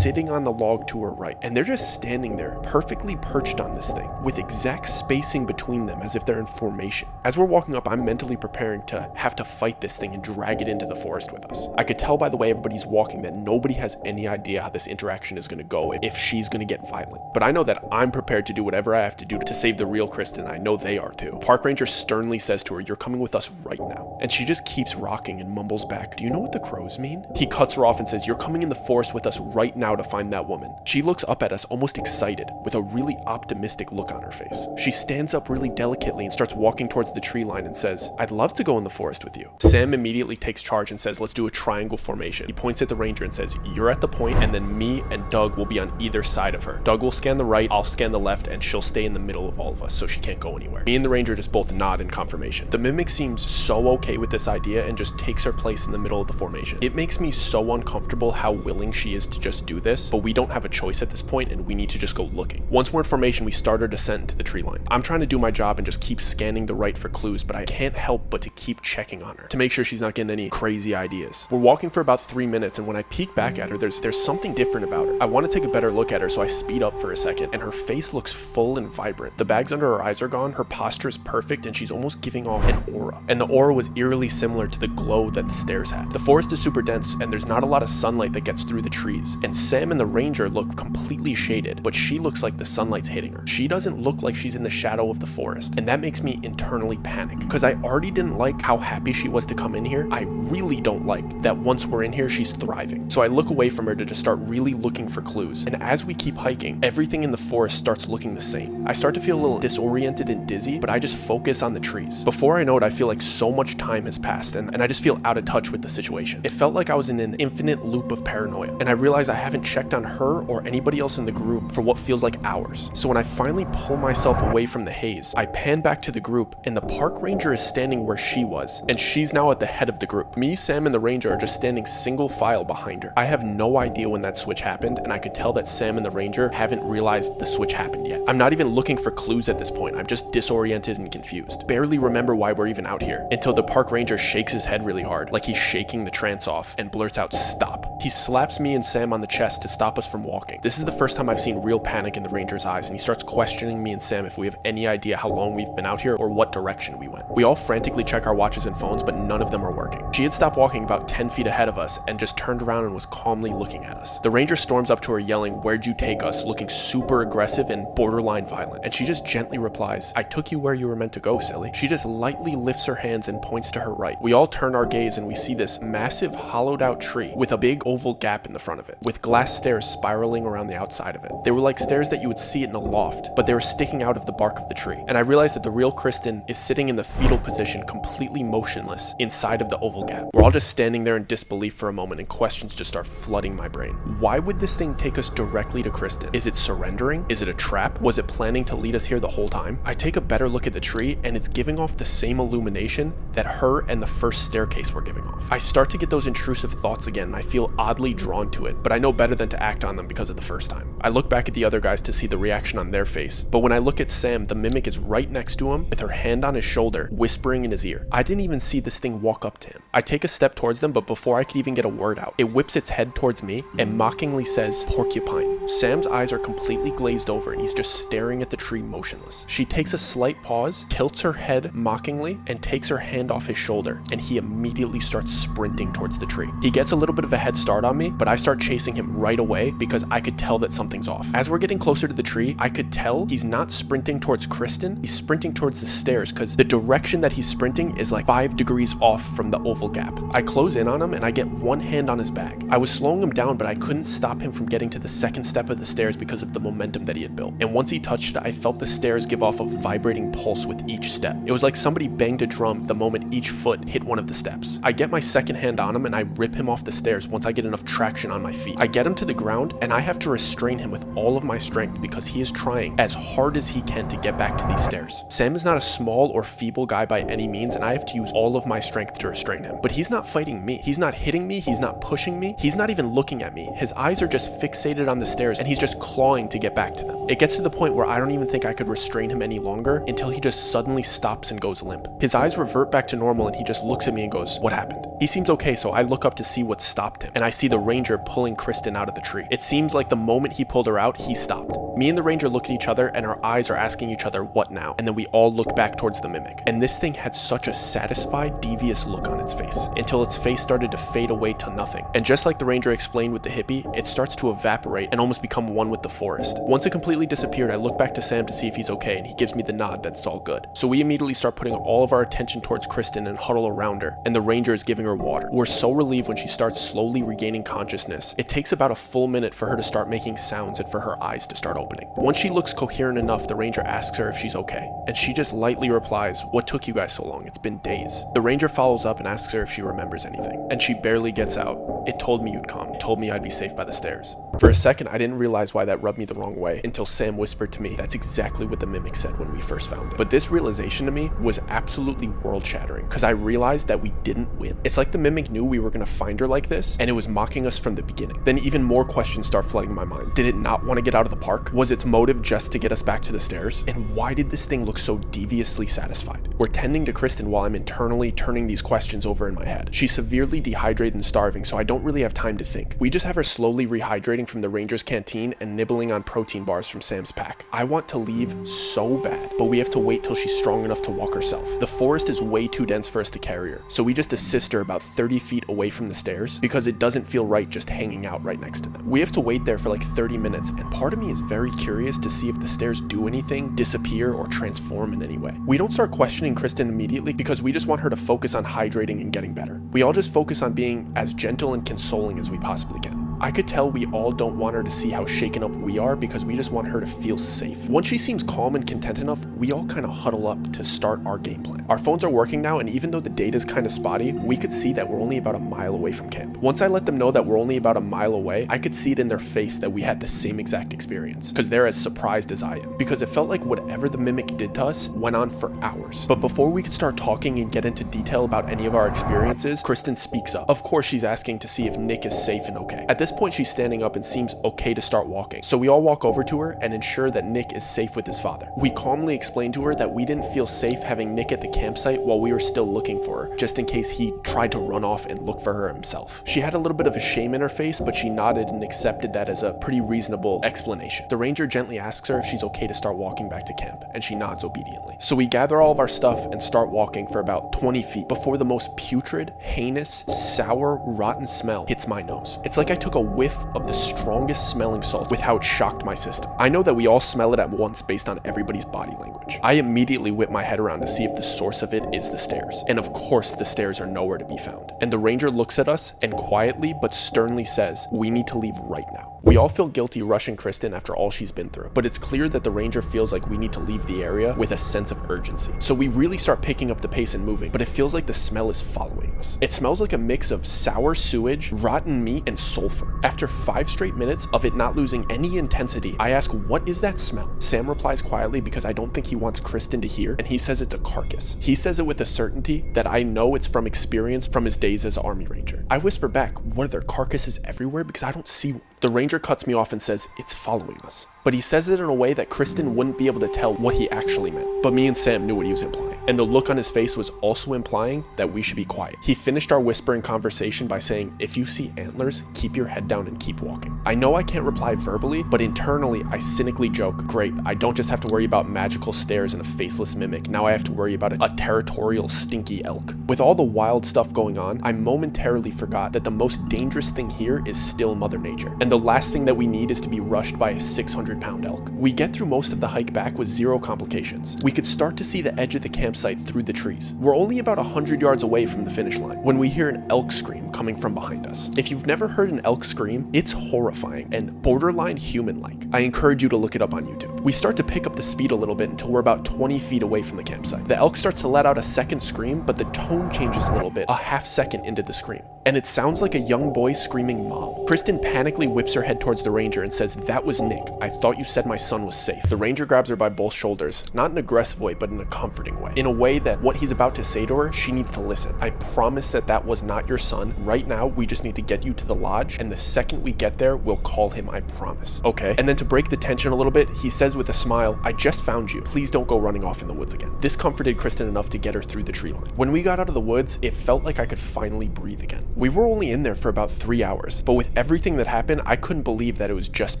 sitting on the log to her right, and they're just standing there, perfectly perched on this thing, with exact spacing between them as if they're in formation. As we're walking up, I'm mentally preparing to have to fight this thing and drag it into the forest with us. I could tell by the way everybody's walking that nobody has any idea how this interaction is going to go, if she's going to get violent. But I know that I'm prepared to do whatever I have to do to save the real Kristen. I know they are too. Park ranger sternly says to her, "You're coming with us right now." And she just keeps rocking and mumbles back, "Do you know what the crows mean?" He cuts her off and says, "You're coming in the forest with us right now to find that woman." She looks up at us almost excited, with a really optimistic look on her face. She stands up really delicately and starts walking towards the tree line and says, "I'd love to go in the forest with you." Sam immediately takes charge and says, "Let's do a triangle formation." He points at the ranger and says, "You're at the point, and then me and Doug will be on either side of her. Doug will scan the right, I'll scan the left, and she'll stay in the middle of all of us so she can't go anywhere." Me and the ranger just both nod in confirmation. The mimic seems so okay with this idea and just takes her place in the middle of the formation. It makes me so uncomfortable how willing she is to just do this, but we don't have a choice at this point and we need to just go looking. Once we're in formation, we start our descent into the tree line. I'm trying to do my job and just keep scanning the right for clues, but I can't help but to keep checking on her to make sure she's not getting any crazy ideas. We're walking for about 3 minutes, and when I peek back at her, there's something different about her. I want to take a better look at her, so I speed up for a second, and her face looks full and vibrant. The bags under her eyes are gone, her posture is perfect, and she's almost giving off an aura. And the aura was eerily similar to the glow that the stairs had. The forest is super dense, and there's not a lot of sunlight that gets through the trees. And Sam and the ranger look completely shaded, but she looks like the sunlight's hitting her. She doesn't look like she's in the shadow of the forest, and that makes me internally panic, because I already didn't like how happy she was to come in here. I really don't like that once we're in here, she's thriving. So I look away from her to just start really looking for clues. And as we keep hiking, everything in the forest starts looking the same. I start to feel a little disoriented and dizzy, but I just focus on the trees. Before I know it, I feel like so much time has passed, and I just feel out of touch with the situation. It felt like I was in an infinite loop of paranoia, and I realize I haven't checked on her or anybody else in the group for what feels like hours. So when I finally pull myself away from the haze, I pan back to the group, and the park ranger is standing where she was, and she's now at the head of the group. Me, Sam, and the ranger are just standing single file behind her. I have no idea when that switch happened, and I could tell that Sam and the ranger haven't realized the switch happened yet. I'm not even looking for clues at this point. I'm just disoriented and confused. Barely remember why we're even out here, until the park ranger shakes his head really hard, like he's shaking the trance off, and blurts out, "Stop." He slaps me and Sam on the chest to stop us from walking. This is the first time I've seen real panic in the ranger's eyes, and he starts questioning me and Sam if we have any idea how long we've been out here or what direction we went. We all frantically check our watches and phones, but none of them are working. She had stopped walking about 10 feet ahead of us and just turned around and was calmly looking at us. The ranger storms up to her yelling, "Where'd you take us?" looking super aggressive and borderline violent. And she just gently replies, "I took you where you were meant to go, silly." She just lightly lifts her hands and points to her right. We all turn our gaze and we see this massive hollowed out tree with a big oval gap in the front of it, with glass stairs spiraling around the outside of it. They were like stairs that you would see in a loft, but they were sticking out of the bark of the tree. And I realized that the real Kristen is sitting in the fetal position, completely motionless, inside of the oval gap. We're all just standing there in disbelief for a moment, and questions just start flooding my brain. Why would this thing take us directly to Kristen? Is it surrendering? Is it a trap? trap? Was it planning to lead us here the whole time? I take a better look at the tree, and it's giving off the same illumination that her and the first staircase were giving off. I start to get those intrusive thoughts again, and I feel oddly drawn to it, but I know better than to act on them because of the first time. I look back at the other guys to see the reaction on their face, but when I look at Sam, the mimic is right next to him with her hand on his shoulder, whispering in his ear. I didn't even see this thing walk up to him. I take a step towards them, but before I could even get a word out, it whips its head towards me and mockingly says, "Porcupine." Sam's eyes are completely glazed over and he's just staring at the tree motionless. She takes a slight pause, tilts her head mockingly, and takes her hand off his shoulder, and he immediately starts sprinting towards the tree. He gets a little bit of a head start on me, but I start chasing him right away because I could tell that something's off. As we're getting closer to the tree, I could tell he's not sprinting towards Kristen, he's sprinting towards the stairs because the direction that he's sprinting is like 5 degrees off from the oval gap. I close in on him and I get one hand on his bag. I was slowing him down, but I couldn't stop him from getting to the second step of the stairs because of the momentum that he had built. And once he touched it, I felt the stairs give off a vibrating pulse with each step. It was like somebody banged a drum the moment each foot hit one of the steps. I get my second hand on him and I rip him off the stairs once I get enough traction on my feet. I get him to the ground and I have to restrain him with all of my strength because he is trying as hard as he can to get back to these stairs. Sam is not a small or feeble guy by any means, and I have to use all of my strength to restrain him. But he's not fighting me. He's not hitting me. He's not pushing me. He's not even looking at me. His eyes are just fixated on the stairs and he's just clawing to get back to them. It gets to the point where I don't even think I could restrain him any longer until he just suddenly stops and goes limp. His eyes revert back to normal and he just looks at me and goes, "What happened?" He seems okay, so I look up to see what stopped him, and I see the ranger pulling Kristen out of the tree. It seems like the moment he pulled her out, he stopped. Me and the ranger look at each other and our eyes are asking each other, "What now?" And then we all look back towards the mimic. And this thing had such a satisfied, devious look on its face until its face started to fade away to nothing. And just like the ranger explained with the hippie, it starts to evaporate and almost become one with the forest. Once it completely disappeared, I look back to Sam to see if he's okay, and he gives me the nod that it's all good. So we immediately start putting all of our attention towards Kristen and huddle around her, and the ranger is giving her water. We're so relieved when she starts slowly regaining consciousness. It takes about a full minute for her to start making sounds and for her eyes to start opening. Once she looks coherent enough, the ranger asks her if she's okay, and she just lightly replies, "What took you guys so long? It's been days." The ranger follows up and asks her if she remembers anything, and she barely gets out, "It told me you'd come. It told me I'd be safe by the stairs." For a second, I didn't realize why that rubbed me the wrong way until Sam whispered to me, "That's exactly what the mimic said when we first found it." But this realization to me was absolutely world-shattering because I realized that we didn't win. It's like the mimic knew we were going to find her like this, and it was mocking us from the beginning. Then even more questions start flooding my mind. Did it not want to get out of the park? Was its motive just to get us back to the stairs? And why did this thing look so deviously satisfied? We're tending to Kristen while I'm internally turning these questions over in my head. She's severely dehydrated and starving, so I don't really have time to think. We just have her slowly rehydrating from the ranger's canteen and nibbling on protein bars from Sam's pack. I want to leave so bad, but we have to wait till she's strong enough to walk herself. The forest is way too dense for us to carry her, so we just assist her about 30 feet away from the stairs because it doesn't feel right just hanging out right next to them. We have to wait there for like 30 minutes, and part of me is very curious to see if the stairs do anything, disappear, or transform in any way. We don't start questioning Kristen immediately because we just want her to focus on hydrating and getting better. We all just focus on being as gentle and consoling as we possibly can. I could tell we all don't want her to see how shaken up we are because we just want her to feel safe. Once she seems calm and content enough, we all kind of huddle up to start our game plan. Our phones are working now, and even though the data's kind of spotty, we could see that we're only about a mile away from camp. Once I let them know that we're only about a mile away, I could see it in their face that we had the same exact experience because they're as surprised as I am, because it felt like whatever the mimic did to us went on for hours. But before we could start talking and get into detail about any of our experiences, Kristen speaks up. Of course, she's asking to see if Nick is safe and okay. At this point, she's standing up and seems okay to start walking. So we all walk over to her and ensure that Nick is safe with his father. We calmly explain to her that we didn't feel safe having Nick at the campsite while we were still looking for her, just in case he tried to run off and look for her himself. She had a little bit of a shame in her face, but she nodded and accepted that as a pretty reasonable explanation. The ranger gently asks her if she's okay to start walking back to camp, and she nods obediently. So we gather all of our stuff and start walking for about 20 feet before the most putrid, heinous, sour, rotten smell hits my nose. It's like I took a whiff of the strongest smelling salt with how it shocked my system. I know that we all smell it at once based on everybody's body language. I immediately whip my head around to see if the source of it is the stairs. And of course, the stairs are nowhere to be found. And the ranger looks at us and quietly but sternly says, "We need to leave right now." We all feel guilty rushing Kristen after all she's been through, but it's clear that the ranger feels like we need to leave the area with a sense of urgency. So we really start picking up the pace and moving, but it feels like the smell is following us. It smells like a mix of sour sewage, rotten meat, and sulfur. over. After 5 straight minutes of it not losing any intensity, I ask, what is that smell? Sam replies quietly because I don't think he wants Kristen to hear, and he says it's a carcass. He says it with a certainty that I know it's from experience from his days as Army Ranger. I whisper back, what, are there carcasses everywhere? Because I don't see one. The Ranger cuts me off and says, it's following us. But he says it in a way that Kristen wouldn't be able to tell what he actually meant. But me and Sam knew what he was implying. And the look on his face was also implying that we should be quiet. He finished our whispering conversation by saying, if you see antlers, keep your head down and keep walking. I know I can't reply verbally, but internally I cynically joke, great, I don't just have to worry about magical stairs and a faceless mimic, now I have to worry about a territorial stinky elk. With all the wild stuff going on, I momentarily forgot that the most dangerous thing here is still Mother Nature. And the last thing that we need is to be rushed by a 600-pound elk. We get through most of the hike back with 0 complications. We could start to see the edge of the campsite through the trees. We're only about 100 yards away from the finish line when we hear an elk scream coming from behind us. If you've never heard an elk scream, it's horrifying and borderline human-like. I encourage you to look it up on YouTube. We start to pick up the speed a little bit until we're about 20 feet away from the campsite. The elk starts to let out a second scream, but the tone changes a little bit, a half second into the scream. And it sounds like a young boy screaming mom. Kristen panically whips her head towards the Ranger and says, that was Nick. I thought you said my son was safe. The Ranger grabs her by both shoulders, not in an aggressive way, but in a comforting way. In a way that what he's about to say to her, she needs to listen. I promise that was not your son. Right now, we just need to get you to the lodge, and the second we get there, we'll call him, I promise. Okay. And then to break the tension a little bit, he says with a smile, I just found you. Please don't go running off in the woods again. This comforted Kristen enough to get her through the tree line. When we got out of the woods, it felt like I could finally breathe again. We were only in there for about 3 hours, but with everything that happened, I couldn't believe that it was just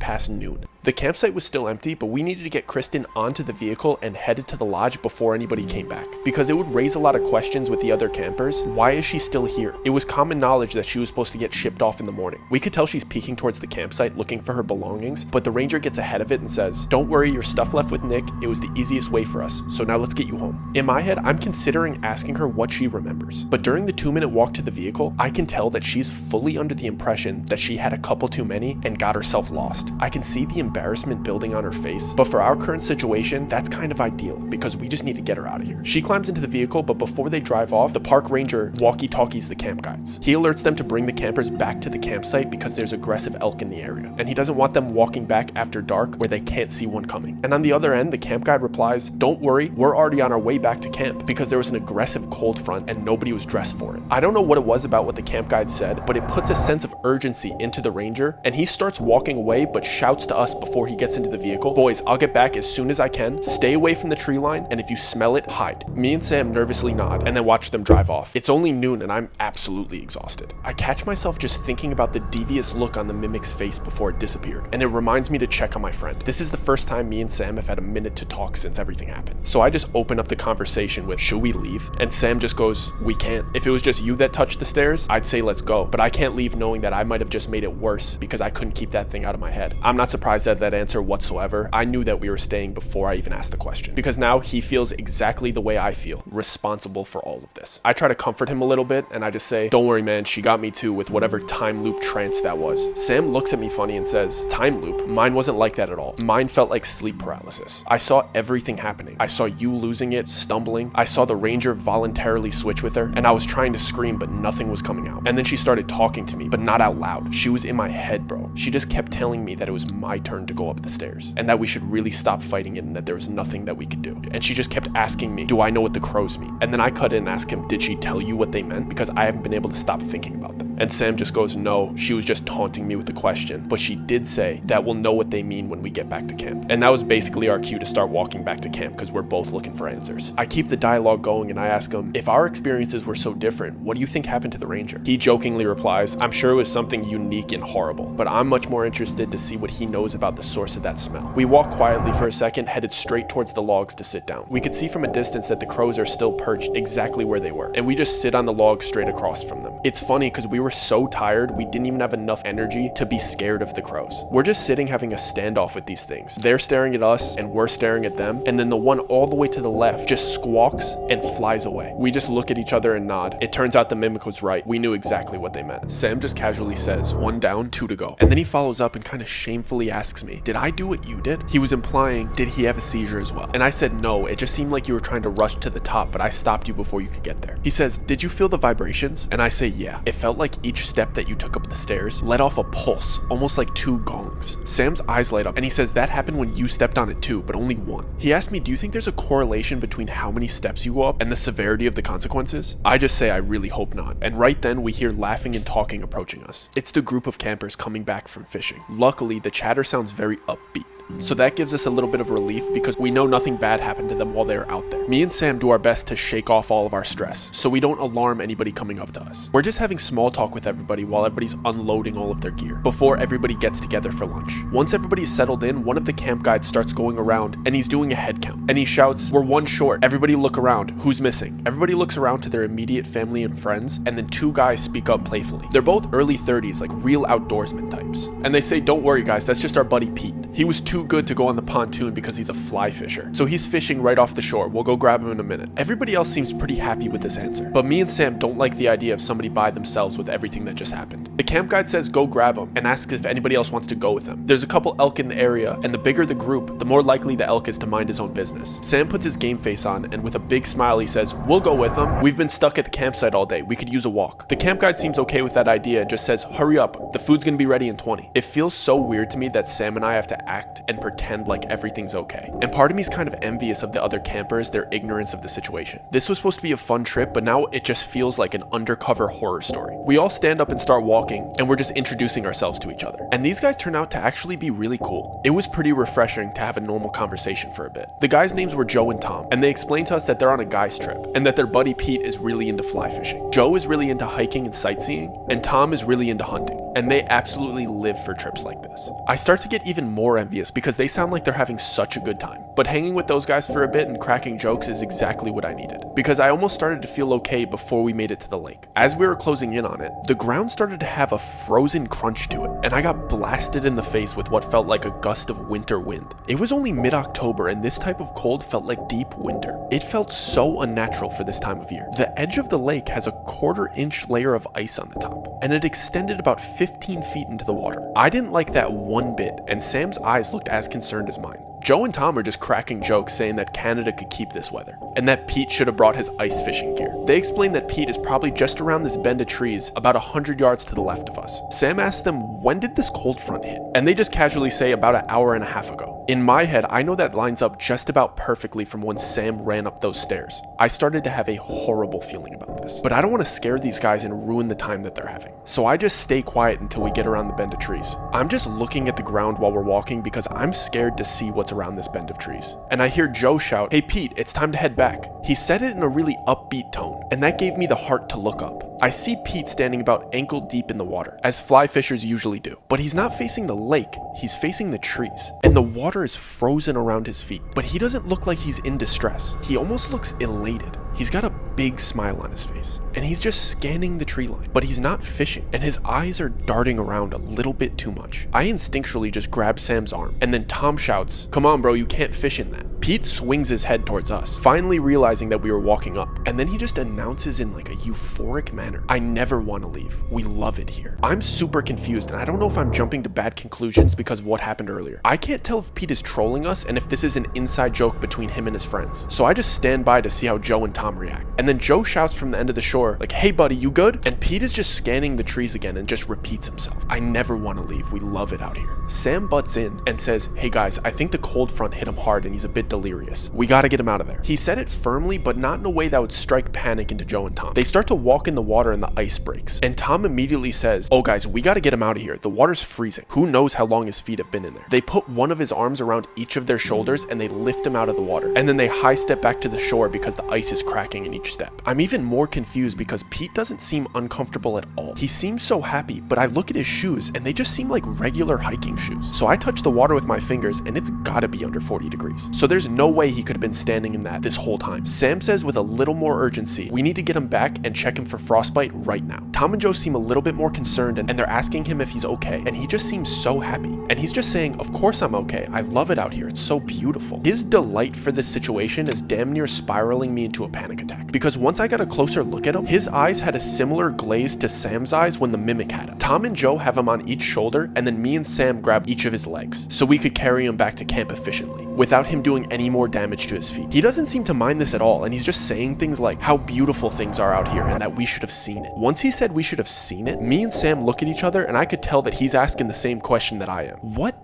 past noon. The campsite was still empty, but we needed to get Kristen onto the vehicle and headed to the lodge before anybody came back, because it would raise a lot of questions with the other campers. Why is she still here? It was common knowledge that she was supposed to get shipped off in the morning. We could tell she's peeking towards the campsite looking for her belongings, but the Ranger gets ahead of it and says, don't worry, your stuff left with Nick. It was the easiest way for us, so now let's get you home. In my head, I'm considering asking her what she remembers, but during the 2-minute walk to the vehicle, I can tell that she's fully under the impression that she had a couple too many and got herself lost. I can see the embarrassment building on her face, but for our current situation, that's kind of ideal because we just need to get her out of here. She climbs into the vehicle, but before they drive off, the park ranger walkie-talkies the camp guides. He alerts them to bring the campers back to the campsite because there's aggressive elk in the area, and he doesn't want them walking back after dark where they can't see one coming. And on the other end, the camp guide replies, don't worry, we're already on our way back to camp because there was an aggressive cold front and nobody was dressed for it. I don't know what it was about what the camp guide said, but it puts a sense of urgency into the Ranger, and he starts walking away but shouts to us before he gets into the vehicle, boys, I'll get back as soon as I can. Stay away from the tree line, and if you smell it, hide. Me and Sam nervously nod and then watch them drive off. It's only noon and I'm absolutely exhausted. I catch myself just thinking about the devious look on the mimic's face before it disappeared, and it reminds me to check on my friend. This is the first time me and Sam have had a minute to talk since everything happened. So I just open up the conversation with, should we leave? And Sam just goes, we can't. If it was just you that touched the stairs, I'd say let's go, but I can't leave knowing that I might have just made it worse because I couldn't keep that thing out of my head. I'm not surprised at that answer whatsoever. I knew that we were staying before I even asked the question, because now he feels exactly the way I feel, responsible for all of this. I try to comfort him a little bit and I just say, don't worry man, she got me too with whatever time loop trance that was. Sam looks at me funny and says, time loop? Mine wasn't like that at all. Mine felt like sleep paralysis. I saw everything happening. I saw you losing it, stumbling. I saw the Ranger voluntarily switch with her, and I was trying to scream but nothing was coming out. And then she started talking to me, but not out loud. She was in my head, bro. She just kept telling me that it was my turn to go up the stairs and that we should really stop fighting it and that there was nothing that we could do. And she just kept asking me, do I know what the crows mean? And then I cut in and asked him, did she tell you what they meant? Because I haven't been able to stop thinking about them. And Sam just goes, no, she was just taunting me with the question, but she did say that we'll know what they mean when we get back to camp. And that was basically our cue to start walking back to camp because we're both looking for answers. I keep the dialogue going and I ask him, if our experiences were so different, what do you think happened to the Ranger? He jokingly replies, I'm sure it was something unique and horrible, but I'm much more interested to see what he knows about the source of that smell. We walk quietly for a second, headed straight towards the logs to sit down. We could see from a distance that the crows are still perched exactly where they were, and we just sit on the log straight across from them. It's funny because we were so tired, we didn't even have enough energy to be scared of the crows. We're just sitting having a standoff with these things. They're staring at us and we're staring at them, and then the one all the way to the left just squawks and flies away. We just look at each other and nod. It turns out the mimic was right. We knew exactly what they meant. Sam just casually says, 1 down, 2 to go. And then he follows up and kind of shamefully asks me, did I do what you did? He was implying, did he have a seizure as well? And I said, no, it just seemed like you were trying to rush to the top, but I stopped you before you could get there. He says, did you feel the vibrations? And I say, yeah. It felt like like each step that you took up the stairs let off a pulse, almost like 2 gongs. Sam's eyes light up and he says that happened when you stepped on it too, but only 1. He asked me, do you think there's a correlation between how many steps you go up and the severity of the consequences? I just say I really hope not. And right then we hear laughing and talking approaching us. It's the group of campers coming back from fishing. Luckily, the chatter sounds very upbeat. So that gives us a little bit of relief because we know nothing bad happened to them while they were out there. Me and Sam do our best to shake off all of our stress so we don't alarm anybody coming up to us. We're just having small talk with everybody while everybody's unloading all of their gear before everybody gets together for lunch. Once everybody's settled in, one of the camp guides starts going around and he's doing a head count and he shouts, "We're 1 short. Everybody look around. Who's missing?" Everybody looks around to their immediate family and friends, and then 2 guys speak up playfully. They're both early 30s, like real outdoorsman types. And they say, "Don't worry guys, that's just our buddy Pete. He was too good to go on the pontoon because he's a fly fisher. So he's fishing right off the shore. We'll go grab him in a minute." Everybody else seems pretty happy with this answer, but me and Sam don't like the idea of somebody by themselves with everything that just happened. The camp guide says go grab him and asks if anybody else wants to go with him. There's a couple elk in the area, and the bigger the group, the more likely the elk is to mind his own business. Sam puts his game face on and with a big smile he says, "We'll go with him. We've been stuck at the campsite all day. We could use a walk." The camp guide seems okay with that idea and just says, "Hurry up. The food's gonna be ready in 20. It feels so weird to me that Sam and I have to act and pretend like everything's okay. And part of me is kind of envious of the other campers, their ignorance of the situation. This was supposed to be a fun trip, but now it just feels like an undercover horror story. We all stand up and start walking, and we're just introducing ourselves to each other. And these guys turn out to actually be really cool. It was pretty refreshing to have a normal conversation for a bit. The guys' names were Joe and Tom, and they explained to us that they're on a guy's trip, and that their buddy Pete is really into fly fishing. Joe is really into hiking and sightseeing, and Tom is really into hunting, and they absolutely live for trips like this. I start to get even more envious because they sound like they're having such a good time. But hanging with those guys for a bit and cracking jokes is exactly what I needed, because I almost started to feel okay before we made it to the lake. As we were closing in on it, the ground started to have a frozen crunch to it, and I got blasted in the face with what felt like a gust of winter wind. It was only mid-October, and this type of cold felt like deep winter. It felt so unnatural for this time of year. The edge of the lake has a 1/4-inch layer of ice on the top, and it extended about 15 feet into the water. I didn't like that one bit, and Sam's eyes looked as concerned as mine. Joe and Tom are just cracking jokes saying that Canada could keep this weather, and that Pete should have brought his ice fishing gear. They explain that Pete is probably just around this bend of trees about 100 yards to the left of us. Sam asks them, when did this cold front hit? And they just casually say about an hour and a half ago. In my head, I know that lines up just about perfectly from when Sam ran up those stairs. I started to have a horrible feeling about this, but I don't want to scare these guys and ruin the time that they're having. So I just stay quiet until we get around the bend of trees. I'm just looking at the ground while we're walking because I'm scared to see what's around this bend of trees. And I hear Joe shout, "Hey Pete, it's time to head back." He said it in a really upbeat tone, and that gave me the heart to look up. I see Pete standing about ankle deep in the water, as fly fishers usually do. But he's not facing the lake, he's facing the trees. And the water is frozen around his feet. But he doesn't look like he's in distress. He almost looks elated. He's got a big smile on his face, and he's just scanning the tree line, but he's not fishing, and his eyes are darting around a little bit too much. I instinctually just grab Sam's arm, and then Tom shouts, "Come on bro, you can't fish in that." Pete swings his head towards us, finally realizing that we were walking up, and then he just announces in like a euphoric manner, "I never want to leave. We love it here." I'm super confused, and I don't know if I'm jumping to bad conclusions because of what happened earlier. I can't tell if Pete is trolling us and if this is an inside joke between him and his friends. So I just stand by to see how Joe and Tom react. And then Joe shouts from the end of the shore, like, "Hey buddy, you good?" And Pete is just scanning the trees again and just repeats himself, "I never want to leave. We love it out here." Sam butts in and says, "Hey guys, I think the cold front hit him hard and he's a bit delirious. We gotta get him out of there." He said it firmly, but not in a way that would strike panic into Joe and Tom. They start to walk in the water and the ice breaks. And Tom immediately says, "Oh guys, we gotta get him out of here. The water's freezing." Who knows how long his feet have been in there. They put one of his arms around each of their shoulders and they lift him out of the water. And then they high step back to the shore because the ice is cracking in each step. I'm even more confused because Pete doesn't seem uncomfortable at all. He seems so happy, but I look at his shoes and they just seem like regular hiking shoes. So I touch the water with my fingers and it's gotta be under 40 degrees. So there's no way he could have been standing in that this whole time. Sam says with a little more urgency, "We need to get him back and check him for frostbite right now." Tom and Joe seem a little bit more concerned and they're asking him if he's okay, and he just seems so happy. And he's just saying, "Of course I'm okay. I love it out here. It's so beautiful." His delight for this situation is damn near spiraling me into a panic attack, because once I got a closer look at him, his eyes had a similar glaze to Sam's eyes when the mimic had him. Tom and Joe have him on each shoulder, and then me and Sam grab each of his legs so we could carry him back to camp efficiently without him doing any more damage to his feet. He doesn't seem to mind this at all, and he's just saying things like how beautiful things are out here and that we should have seen it. Once he said we should have seen it, me and Sam look at each other and I could tell that he's asking the same question that I am. What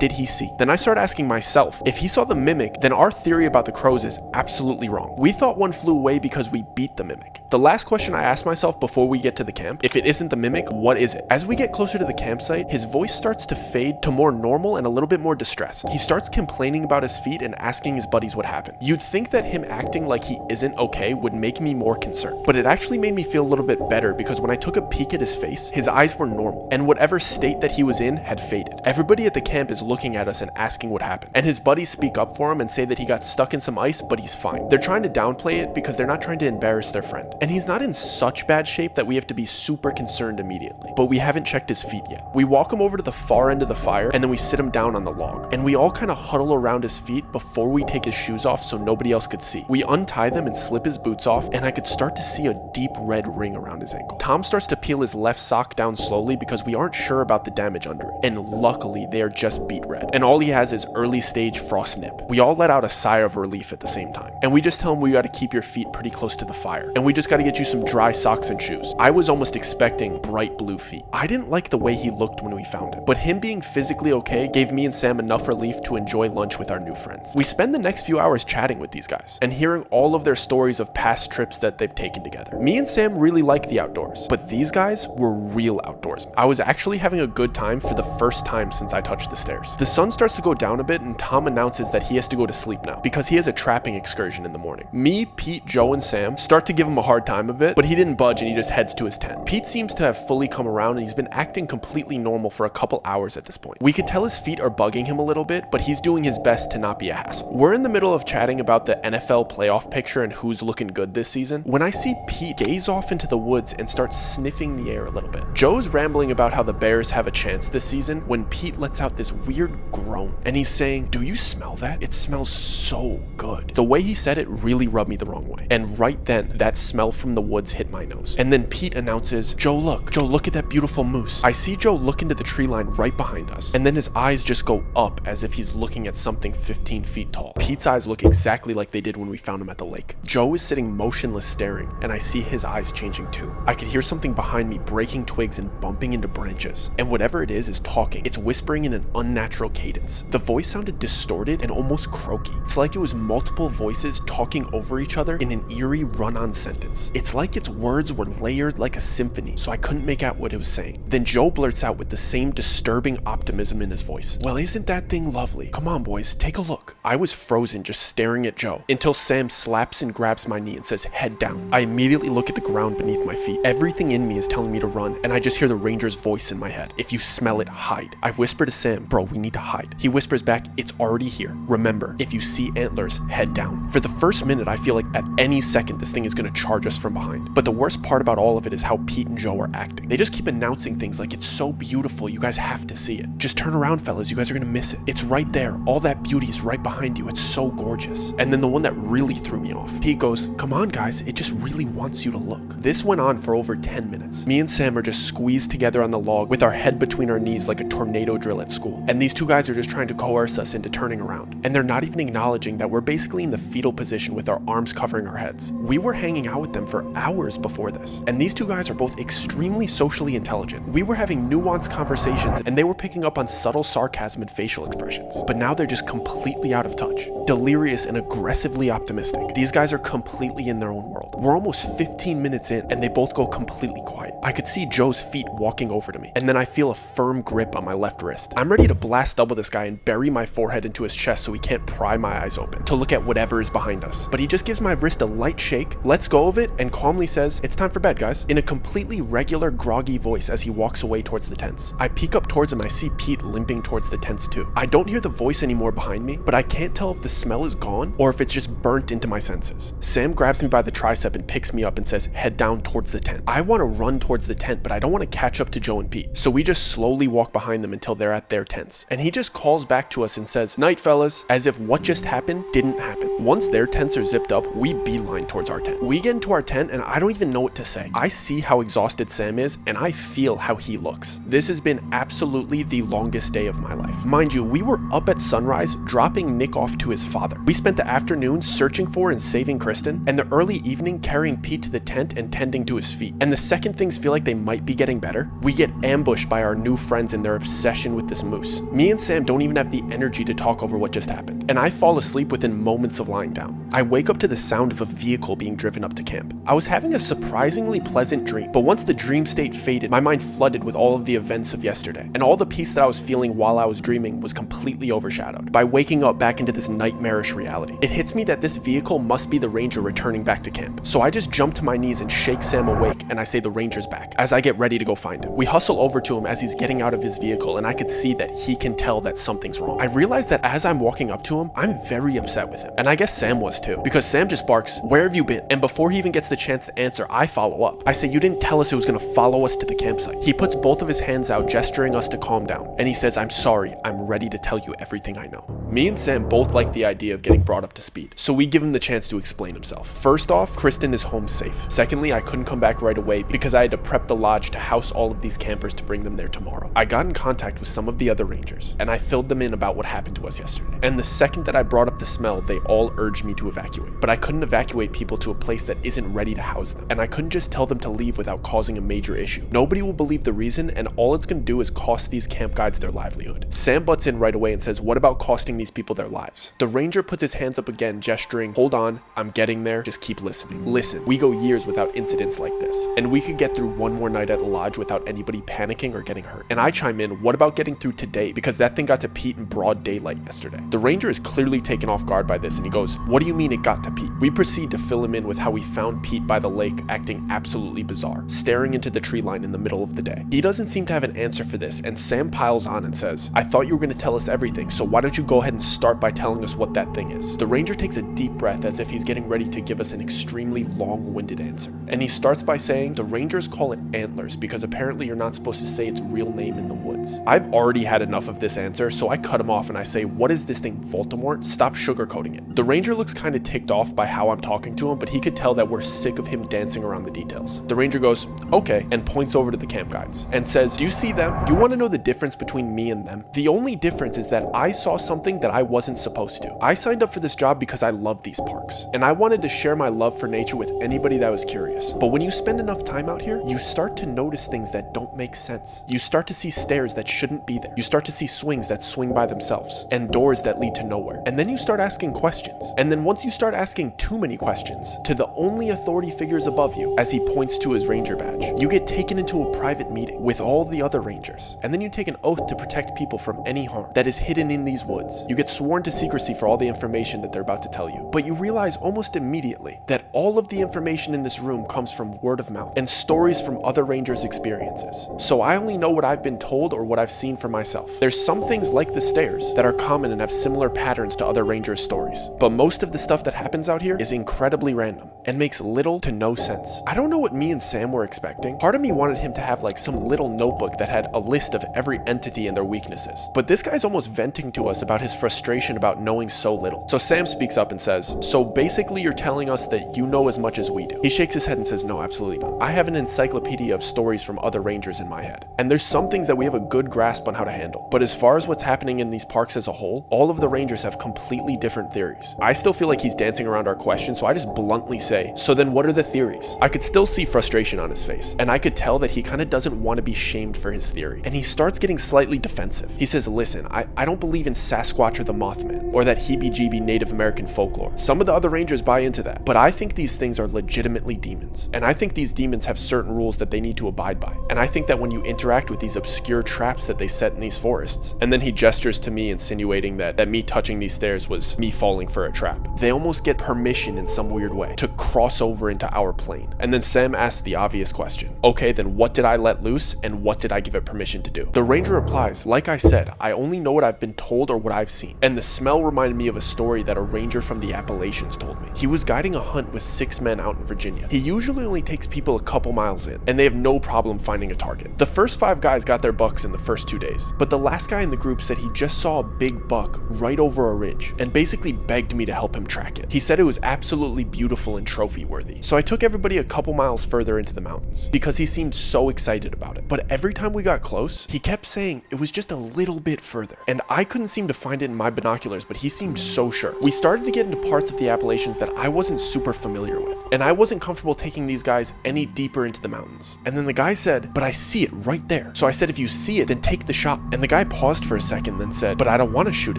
did he see? Then I start asking myself, if he saw the mimic, then our theory about the crows is absolutely wrong. We thought one flew away because we beat the mimic. The last question I ask myself before we get to the camp, if it isn't the mimic, what is it? As we get closer to the campsite, his voice starts to fade to more normal and a little bit more distressed. He starts complaining about his feet and asking his buddies what happened. You'd think that him acting like he isn't okay would make me more concerned, but it actually made me feel a little bit better because when I took a peek at his face, his eyes were normal, and whatever state that he was in had faded. Everybody at the camp is looking at us and asking what happened, and his buddies speak up for him and say that he got stuck in some ice, but he's fine. They're trying to downplay it because they're not trying to embarrass their friend, and he's not in such bad shape that we have to be super concerned immediately, but we haven't checked his feet yet. We walk him over to the far end of the fire, and then we sit him down on the log, and we all kind of huddle around his feet before we take his shoes off so nobody else could see. We untie them and slip his boots off, and I could start to see a deep red ring around his ankle. Tom starts to peel his left sock down slowly because we aren't sure about the damage under it, and luckily they are just beet red, and all he has is early stage frost nip. We all let out a sigh of relief at the same time, and we just tell him we got to keep your feet pretty close to the fire, and we just got to get you some dry socks and shoes. I was almost expecting bright blue feet. I didn't like the way he looked when we found him, but him being physically okay gave me and Sam enough relief to enjoy lunch with our new friends. We spend the next few hours chatting with these guys and hearing all of their stories of past trips that they've taken together. Me and Sam really like the outdoors, but these guys were real outdoorsmen. I was actually having a good time for the first time since I touched the stairs. The sun starts to go down a bit and Tom announces that he has to go to sleep now because he has a trapping excursion in the morning. Me, Pete, Joe, and Sam start to give him a hard time a bit, but he didn't budge and he just heads to his tent. Pete seems to have fully come around and he's been acting completely normal for a couple hours at this point. We could tell his feet are bugging him a little bit, but he's doing his best to not be a hassle. We're in the middle of chatting about the NFL playoff picture and who's looking good this season when I see Pete gaze off into the woods and start sniffing the air a little bit. Joe's rambling about how the Bears have a chance this season when Pete lets out this weird groan and he's saying, "Do you smell that? It smells so good." The way he said it really rubbed me the wrong way, and right then that smell from the woods hit my nose. And then Pete announces, Joe, look at that beautiful moose." I see Joe look into the tree line right behind us, and then his eyes just go up as if he's looking at something 15 feet tall. Pete's eyes look exactly like they did when we found him at the lake. Joe is sitting motionless staring, and I see his eyes changing too. I could hear something behind me breaking twigs and bumping into branches, and whatever it is talking. It's whispering in an unnatural cadence. The voice sounded distorted and almost croaky. It's like it was multiple voices talking over each other in an eerie run-on sentence. It's like its words were layered like a symphony, so I couldn't make out what it was saying. Then Joe blurts out with the same disturbing optimism in his voice, "Well, isn't that thing lovely? Come on, boys, take a look." I was frozen just staring at Joe until Sam slaps and grabs my knee and says, "Head down." I immediately look at the ground beneath my feet. Everything in me is telling me to run, and I just hear the ranger's voice in my head. "If you smell it, hide." I whisper to Sam, "Bro, we need to hide." He whispers back, "It's already here. Remember, if you see antlers, head down." For the first minute, I feel like at any second this thing is going to charge us from behind. But the worst part about all of it is how Pete and Joe are acting. They just keep announcing things like, "It's so beautiful, you guys have to see it. Just turn around, fellas, you guys are going to miss it. It's right there. All that beauty is right behind you. It's so gorgeous." And then the one that really threw me off, Pete goes, "Come on, guys, it just really wants you to look." This went on for over 10 minutes. Me and Sam are just squeezed together on the log with our head between our knees like a tornado drill at school. And these two guys are just trying to coerce us into turning around. And they're not even acknowledging that we're basically in the fetal position with our arms covering our heads. We were hanging out with them for hours before this. And these two guys are both extremely socially intelligent. We were having nuanced conversations and they were picking up on subtle sarcasm and facial expressions. But now they're just completely out of touch, delirious and aggressively optimistic. These guys are completely in their own world. We're almost 15 minutes in and they both go completely quiet. I could see Joe's feet walking over to me, and then I feel a firm grip on my left wrist. I'm ready to blast double this guy and bury my forehead into his chest so he can't pry my eyes open to look at whatever is behind us. But he just gives my wrist a light shake, lets go of it, and calmly says, "It's time for bed, guys," in a completely regular, groggy voice as he walks away towards the tents. I peek up towards him. I see Pete limping towards the tents too. I don't hear the voice anymore behind me, but I can't tell if the smell is gone or if it's just burnt into my senses. Sam grabs me by the tricep and picks me up and says, "Head down towards the tent." I want to run towards towards the tent, but I don't want to catch up to Joe and Pete. So we just slowly walk behind them until they're at their tents. And he just calls back to us and says, "Night, fellas," as if what just happened didn't happen. Once their tents are zipped up, we beeline towards our tent. We get into our tent and I don't even know what to say. I see how exhausted Sam is and I feel how he looks. This has been absolutely the longest day of my life. Mind you, we were up at sunrise dropping Nick off to his father. We spent the afternoon searching for and saving Kristen, and the early evening carrying Pete to the tent and tending to his feet. And the second things feel like they might be getting better, we get ambushed by our new friends and their obsession with this moose. Me and Sam don't even have the energy to talk over what just happened, and I fall asleep within moments of lying down. I wake up to the sound of a vehicle being driven up to camp. I was having a surprisingly pleasant dream, but once the dream state faded, my mind flooded with all of the events of yesterday, and all the peace that I was feeling while I was dreaming was completely overshadowed by waking up back into this nightmarish reality. It hits me that this vehicle must be the ranger returning back to camp. So I just jump to my knees and shake Sam awake, and I say the ranger's back as I get ready to go find him. We hustle over to him as he's getting out of his vehicle, and I could see that he can tell that something's wrong. I realize that as I'm walking up to him, I'm very upset with him, and I guess Sam was too, because Sam just barks, "Where have you been?" And before he even gets the chance to answer, I follow up. I say, "You didn't tell us it was gonna follow us to the campsite." He puts both of his hands out, gesturing us to calm down, and he says, "I'm sorry, I'm ready to tell you everything I know." Me and Sam both like the idea of getting brought up to speed, so we give him the chance to explain himself. First off, Kristen is home safe. Secondly, I couldn't come back right away because I had to prep the lodge to house all of these campers to bring them there tomorrow. I got in contact with some of the other rangers, and I filled them in about what happened to us yesterday. And the second that I brought up the smell, they all urged me to evacuate. But I couldn't evacuate people to a place that isn't ready to house them, and I couldn't just tell them to leave without causing a major issue. Nobody will believe the reason, and all it's gonna do is cost these camp guides their livelihood. Sam butts in right away and says, "What about costing these people their lives?" The ranger puts his hands up again, gesturing, "Hold on, I'm getting there, just keep listening." Listen, we go years without incidents like this, and we could get through one more night at the lodge without anybody panicking or getting hurt. And I chime in, "What about getting through today? Because that thing got to Pete in broad daylight yesterday." The ranger is clearly taken off guard by this, and he goes, "What do you mean it got to Pete?" We proceed to fill him in with how we found Pete by the lake acting absolutely bizarre, staring into the tree line in the middle of the day. He doesn't seem to have an answer for this, and Sam piles on and says, "I thought you were going to tell us everything, so why don't you go ahead and start by telling us what that thing is?" The ranger takes a deep breath as if he's getting ready to give us an extremely long-winded answer. And he starts by saying, "The rangers call it antlers because apparently you're not supposed to say its real name in the woods." I've already had enough of this answer, so I cut him off and I say, "What is this thing, Voldemort? Stop sugarcoating it." The ranger looks kind of ticked off by how I'm talking to him, but he could tell that we're sick of him dancing around the details. The ranger goes, "Okay," and points over to the camp guides and says, "Do you see them? Do you want to know the difference between me and them? The only difference is that I saw something that I wasn't supposed to. I signed up for this job because I love these parks, and I wanted to share my love for nature with anybody that was curious. But when you spend enough time out here, you start to notice things that don't make sense. You start to see stairs that shouldn't be there. You start to see swings that swing by themselves, and doors that lead to nowhere. And then you start asking questions. And then once you start asking too many questions to the only authority figures above you," as he points to his ranger badge, "you get taken into a private meeting with all the other rangers. And then you take an oath to protect people from any harm that is hidden in these woods. You get sworn to secrecy for all the information that they're about to tell you. But you realize almost immediately that all of the information in this room comes from word of mouth and stories from other rangers' experiences. So I only know what I've been told or what I've seen for myself. There's some things like the stairs that are common and have similar patterns to other rangers' stories. But most of the stuff that happens out here is incredibly random and makes little to no sense." I don't know what me and Sam were expecting. Part of me wanted him to have like some little notebook that had a list of every entity and their weaknesses. But this guy's almost venting to us about his frustration about knowing so little. So Sam speaks up and says, "So basically you're telling us that you know as much as we do." He shakes his head and says, "No, absolutely not. I have an encyclopedia of stories from other rangers in my head. And there's some things that we have a good grasp on how to handle. But as far as what's happening in these parks as a whole, all of the rangers have completely different theories." I still feel like he's dancing around our question, so I just bluntly say, "So then what are the theories?" I could still see frustration on his face, and I could tell that he kind of doesn't want to be shamed for his theory. And he starts getting slightly defensive. He says, "Listen, I don't believe in Sasquatch or the Mothman, or that heebie-jeebie Native American folklore. Some of the other rangers buy into that. But I think these things are legitimately demons. And I think these demons have certain rules that they need to abide by. And I think that when you interact with these obscure traps that they set in these forests," and then he gestures to me, insinuating that me touching these stairs was me falling for a trap. they almost get permission in some weird way to cross over into our plane. And then Sam asks the obvious question. Okay, then what did I let loose and what did I give it permission to do? The ranger replies, like I said, I only know what I've been told or what I've seen. And the smell reminded me of a story that a ranger from the Appalachians told me. He was guiding a hunt with 6 men out in Virginia. He usually only takes people a couple miles in, and they have no problem finding a target. The first 5 guys got their bucks in the first 2 days, but the last guy in the group said he just saw a big buck right over a ridge and basically begged me to help him track it. He said it was absolutely beautiful and trophy worthy. So I took everybody a couple miles further into the mountains because he seemed so excited about it. But every time we got close, he kept saying it was just a little bit further. And I couldn't seem to find it in my binoculars, but he seemed so sure. We started to get into parts of the Appalachians that I wasn't super familiar with, and I wasn't comfortable taking these guys any deeper into the mountains. And then the guy said, but I see it right there. So I said, if you see it, then take the shot. And the guy paused for a second, then said, but I don't want to shoot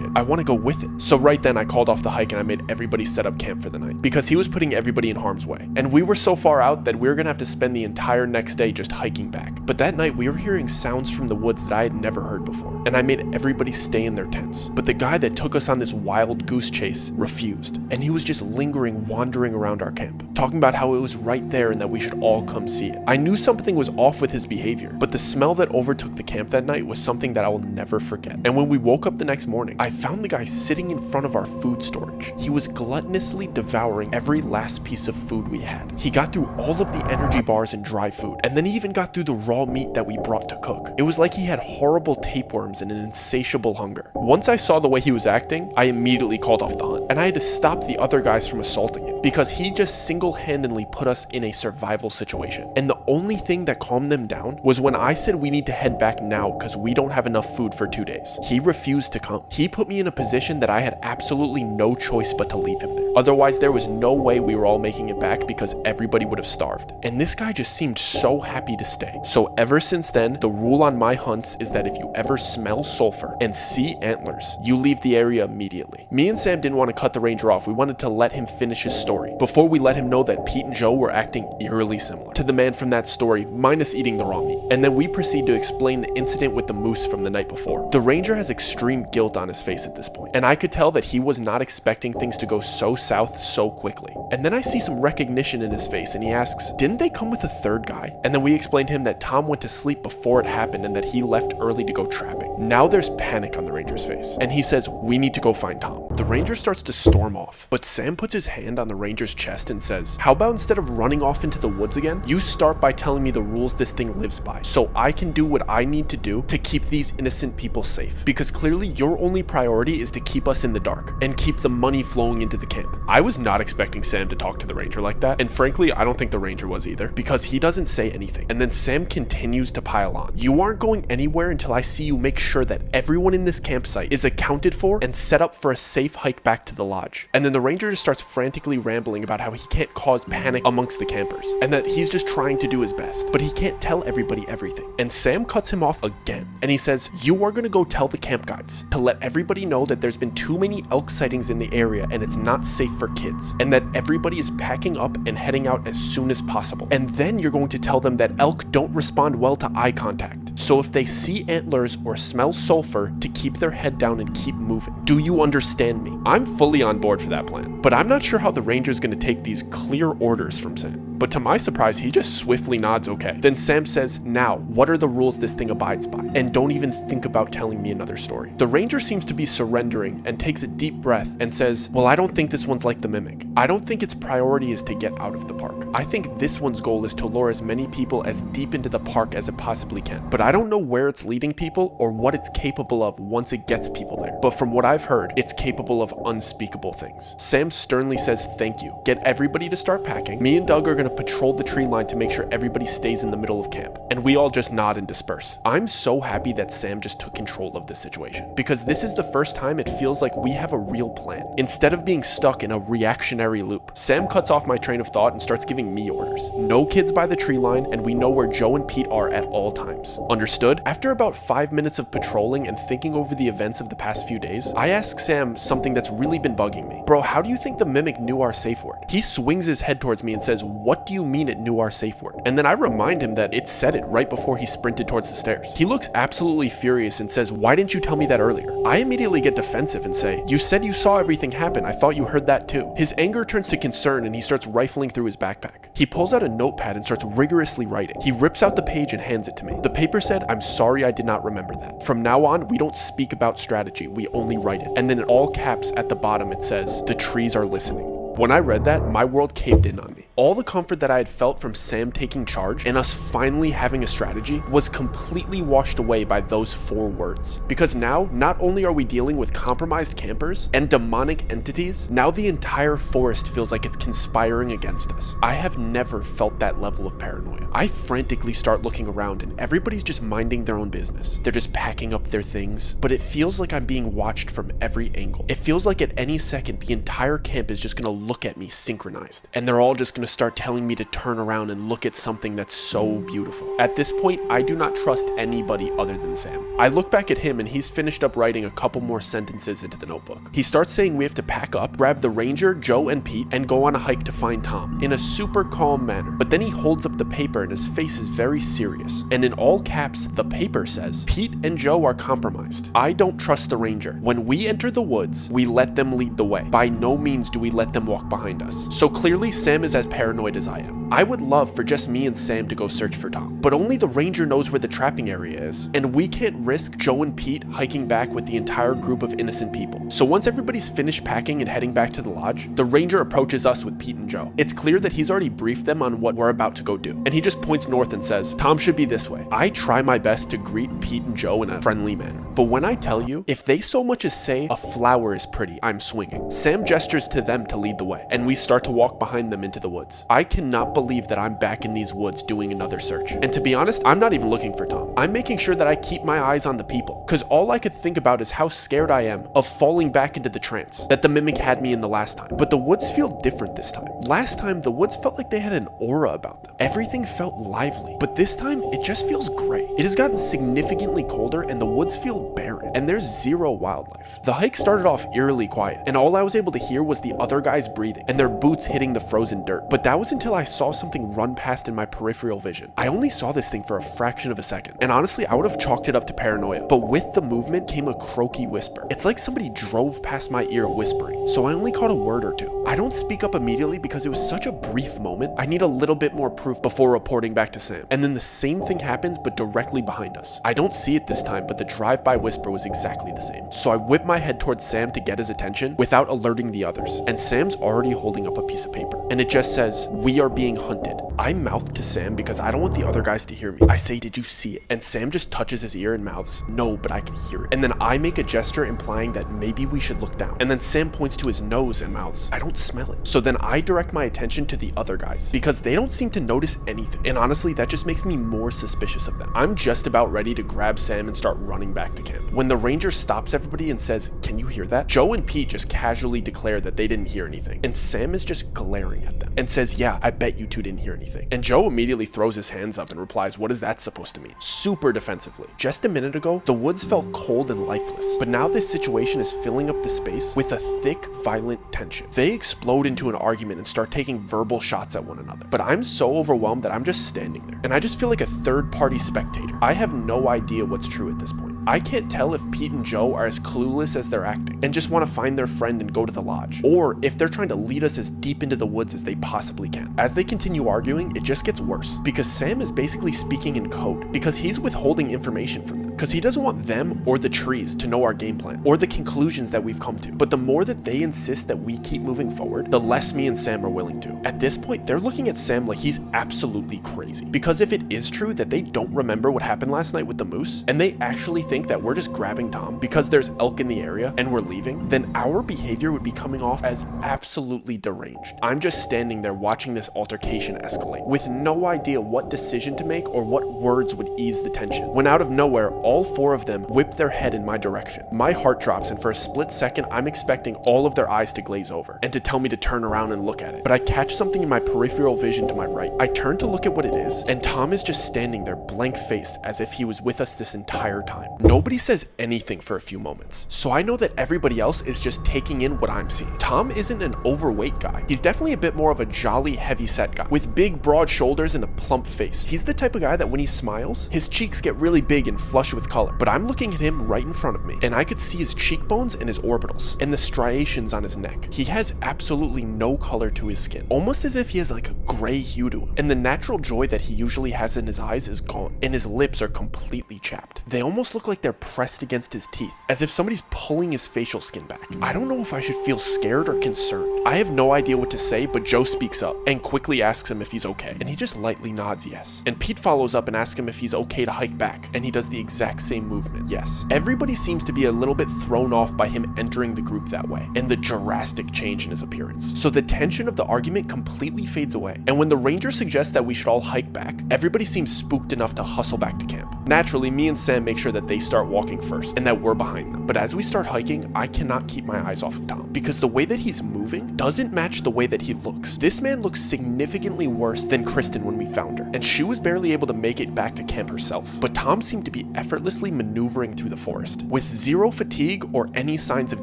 it. I want to go with it. So right then I called off the hike and I made everybody set up camp for the night because he was putting everybody in harm's way. And we were so far out that we were going to have to spend the entire next day just hiking back. But that night we were hearing sounds from the woods that I had never heard before. And I made everybody stay in their tents. But the guy that took us on this wild goose chase refused. And he was just lingering, wandering around our camp, talking about how it was right there and that we should all come see it. I knew something was off with his behavior, but the smell that overtook the camp that night was something that I will never forget. And when we woke up the next morning, I found the guy sitting in front of our food storage. He was gluttonously devouring every last piece of food we had. He got through all of the energy bars and dry food, and then he even got through the raw meat that we brought to cook. It was like he had horrible tapeworms and an insatiable hunger. Once I saw the way he was acting, I immediately called off the hunt, and I had to stop the other guys from assaulting him because he just single-handedly put us in a survival situation. And the only thing that calmed them down was when I said we need to head back now because we don't have enough food for 2 days. He refused to come. He put me in a position that I had absolutely no choice but to leave him there. Otherwise, there was no way we were all making it back because everybody would have starved. And this guy just seemed so happy to stay. So ever since then, the rule on my hunts is that if you ever smell sulfur and see antlers, you leave the area immediately. Me and Sam didn't want to cut the ranger off. We wanted to let him finish his story before we let him know that Pete and Joe were acting eerily similar to the man from that story, minus eating the raw meat. And then we proceed to explain the incident with the moose from the night before. The ranger has extreme guilt on his face at this point, and I could tell that he was not expecting things to go so south so quickly. And then I see some recognition in his face and he asks, didn't they come with a third guy? And then we explained to him that Tom went to sleep before it happened and that he left early to go trapping. Now there's panic on the ranger's face, and he says, we need to go find Tom. The ranger starts to storm off, but Sam puts his hand on the ranger's chest and says, how about instead of running off into the woods again, you start by telling me the rules this thing lives by, so I can do what I need to do to keep these innocent people safe. Because clearly your only priority is to keep us in the dark and keep the money flowing into the camp. I was not expecting Sam to talk to the ranger like that, and frankly, I don't think the ranger was either, because he doesn't say anything. And then Sam continues to pile on. You aren't going anywhere until I see you make sure that everyone in this campsite is accounted for and set up for a safe hike back to the lodge. And then the ranger just starts frantically rambling about how he can't cause panic amongst the campers, and that he's just trying to do his best, but he can't tell everybody everything. And Sam cuts him off again, and he says, you are going to go tell the camp guides to let everybody know that there's been too many elk sightings in the area and it's not safe for kids, and that everybody is packing up and heading out as soon as possible. And then you're going to tell them that elk don't respond well to eye contact, so if they see antlers or smell sulfur, to keep their head down and keep moving. Do you understand me? I'm fully on board for that plan, but I'm not sure how the ranger's going to take these clear orders from Sam. But to my surprise, he just swiftly nods okay. Then Sam says, now, what are the rules this thing abides by? And don't even think about telling me another story. The ranger seems to be surrendering and takes a deep breath and says, well, I don't think this one's like the mimic. I don't think its priority is to get out of the park. I think this one's goal is to lure as many people as deep into the park as it possibly can. But I don't know where it's leading people or what it's capable of once it gets people there. But from what I've heard, it's capable of unspeakable things. Sam sternly says, thank you. Get everybody to start packing. Me and Doug are going to patrol the tree line to make sure everybody stays in the middle of camp. And we all just nod and disperse. I'm so happy that Sam just took control of this situation, because this is the first time it feels like we have a real plan, instead of being stuck in a reactionary loop. Sam cuts off my train of thought and starts giving me orders. No kids by the tree line, and we know where Joe and Pete are at all times. Understood? After about 5 minutes of patrolling and thinking over the events of the past few days, I ask Sam something that's really been bugging me. Bro, how do you think the mimic knew our safe word? He swings his head towards me and says, what what do you mean it knew our safe word? And then I remind him that it said it right before he sprinted towards the stairs. He looks absolutely furious and says, why didn't you tell me that earlier? I immediately get defensive and say, you said you saw everything happen. I thought you heard that too. His anger turns to concern and he starts rifling through his backpack. He pulls out a notepad and starts rigorously writing. He rips out the page and hands it to me. The paper said, I'm sorry I did not remember that. From now on, we don't speak about strategy, we only write it. And then in all caps at the bottom it says, the trees are listening. When I read that, my world caved in on me. All the comfort that I had felt from Sam taking charge and us finally having a strategy was completely washed away by those 4 words. Because now, not only are we dealing with compromised campers and demonic entities, now the entire forest feels like it's conspiring against us. I have never felt that level of paranoia. I frantically start looking around and everybody's just minding their own business. They're just packing up their things, but it feels like I'm being watched from every angle. It feels like at any second, the entire camp is just gonna look at me synchronized, and they're all just gonna start telling me to turn around and look at something that's so beautiful. At this point, I do not trust anybody other than Sam. I look back at him and he's finished up writing a couple more sentences into the notebook. He starts saying we have to pack up, grab the ranger, Joe, and Pete, and go on a hike to find Tom in a super calm manner. But then he holds up the paper and his face is very serious. And in all caps, the paper says, Pete and Joe are compromised. I don't trust the ranger. When we enter the woods, we let them lead the way. By no means do we let them walk behind us. So clearly Sam is as paranoid as I am. I would love for just me and Sam to go search for Tom, but only the ranger knows where the trapping area is, and we can't risk Joe and Pete hiking back with the entire group of innocent people. So once everybody's finished packing and heading back to the lodge, the ranger approaches us with Pete and Joe. It's clear that he's already briefed them on what we're about to go do, and he just points north and says, Tom should be this way. I try my best to greet Pete and Joe in a friendly manner, but when I tell you, if they so much as say a flower is pretty, I'm swinging. Sam gestures to them to lead the way, and we start to walk behind them into the woods. I cannot believe that I'm back in these woods doing another search. And to be honest, I'm not even looking for Tom. I'm making sure that I keep my eyes on the people, because all I could think about is how scared I am of falling back into the trance that the mimic had me in the last time. But the woods feel different this time. Last time, the woods felt like they had an aura about them. Everything felt lively, but this time, it just feels gray. It has gotten significantly colder and the woods feel barren, and there's zero wildlife. The hike started off eerily quiet, and all I was able to hear was the other guys breathing and their boots hitting the frozen dirt. But that was until I saw something run past in my peripheral vision. I only saw this thing for a fraction of a second, and honestly, I would have chalked it up to paranoia. But with the movement came a croaky whisper. It's like somebody drove past my ear whispering, so I only caught a word or two. I don't speak up immediately because it was such a brief moment. I need a little bit more proof before reporting back to Sam. And then the same thing happens, but directly behind us. I don't see it this time, but the drive-by whisper was exactly the same. So I whip my head towards Sam to get his attention without alerting the others, and Sam's already holding up a piece of paper, and it just says, we are being hunted. I mouth to Sam because I don't want the other guys to hear me. I say, did you see it? And Sam just touches his ear and mouths, no, but I can hear it. And then I make a gesture implying that maybe we should look down. And then Sam points to his nose and mouths, I don't smell it. So then I direct my attention to the other guys because they don't seem to notice anything. And honestly, that just makes me more suspicious of them. I'm just about ready to grab Sam and start running back to camp when the ranger stops everybody and says, can you hear that? Joe and Pete just casually declare that they didn't hear anything. And Sam is just glaring at them and says, yeah, I bet you two didn't hear anything. And Joe immediately throws his hands up and replies, what is that supposed to mean? Super defensively. Just a minute ago, the woods felt cold and lifeless, but now this situation is filling up the space with a thick, violent tension. They explode into an argument and start taking verbal shots at one another, but I'm so overwhelmed that I'm just standing there, and I just feel like a third-party spectator. I have no idea what's true at this point. I can't tell if Pete and Joe are as clueless as they're acting and just want to find their friend and go to the lodge, or if they're trying to lead us as deep into the woods as they possibly can. As they continue arguing, it just gets worse because Sam is basically speaking in code because he's withholding information from them because he doesn't want them or the trees to know our game plan or the conclusions that we've come to. But the more that they insist that we keep moving forward, the less me and Sam are willing to. At this point, they're looking at Sam like he's absolutely crazy because if it is true that they don't remember what happened last night with the moose and they actually think that we're just grabbing Tom because there's elk in the area and we're leaving, then our behavior would be coming off as absolutely deranged. I'm just standing there watching this altercation escalate with no idea what decision to make or what words would ease the tension, when out of nowhere, all four of them whip their head in my direction. My heart drops, and for a split second, I'm expecting all of their eyes to glaze over and to tell me to turn around and look at it. But I catch something in my peripheral vision to my right. I turn to look at what it is, and Tom is just standing there blank-faced as if he was with us this entire time. Nobody says anything for a few moments, so I know that everybody else is just taking in what I'm seeing. Tom isn't an overweight guy. He's definitely a bit more of a jolly, heavy-set guy with big, broad shoulders and a plump face. He's the type of guy that when he smiles, his cheeks get really big and flush with color. But I'm looking at him right in front of me, and I could see his cheekbones and his orbitals and the striations on his neck. He has absolutely no color to his skin, almost as if he has like a gray hue to him. And the natural joy that he usually has in his eyes is gone, and his lips are completely chapped. They almost look like they're pressed against his teeth, as if somebody's pulling his facial skin back. I don't know if I should feel scared or concerned. I have no idea what to say, but Joe speaks up and quickly asks him if he's okay, and he just lightly nods yes. And Pete follows up and asks him if he's okay to hike back, and he does the exact same movement, yes. Everybody seems to be a little bit thrown off by him entering the group that way, and the drastic change in his appearance. So the tension of the argument completely fades away, and when the ranger suggests that we should all hike back, everybody seems spooked enough to hustle back to camp. Naturally, me and Sam make sure that they start walking first, and that we're behind them. But as we start hiking, I cannot keep my eyes off of Tom, because the way that he's moving doesn't match the way that he looks. This man looks significantly worse than Kristen when we found her, and she was barely able to make it back to camp herself. But Tom seemed to be effortlessly maneuvering through the forest, with zero fatigue or any signs of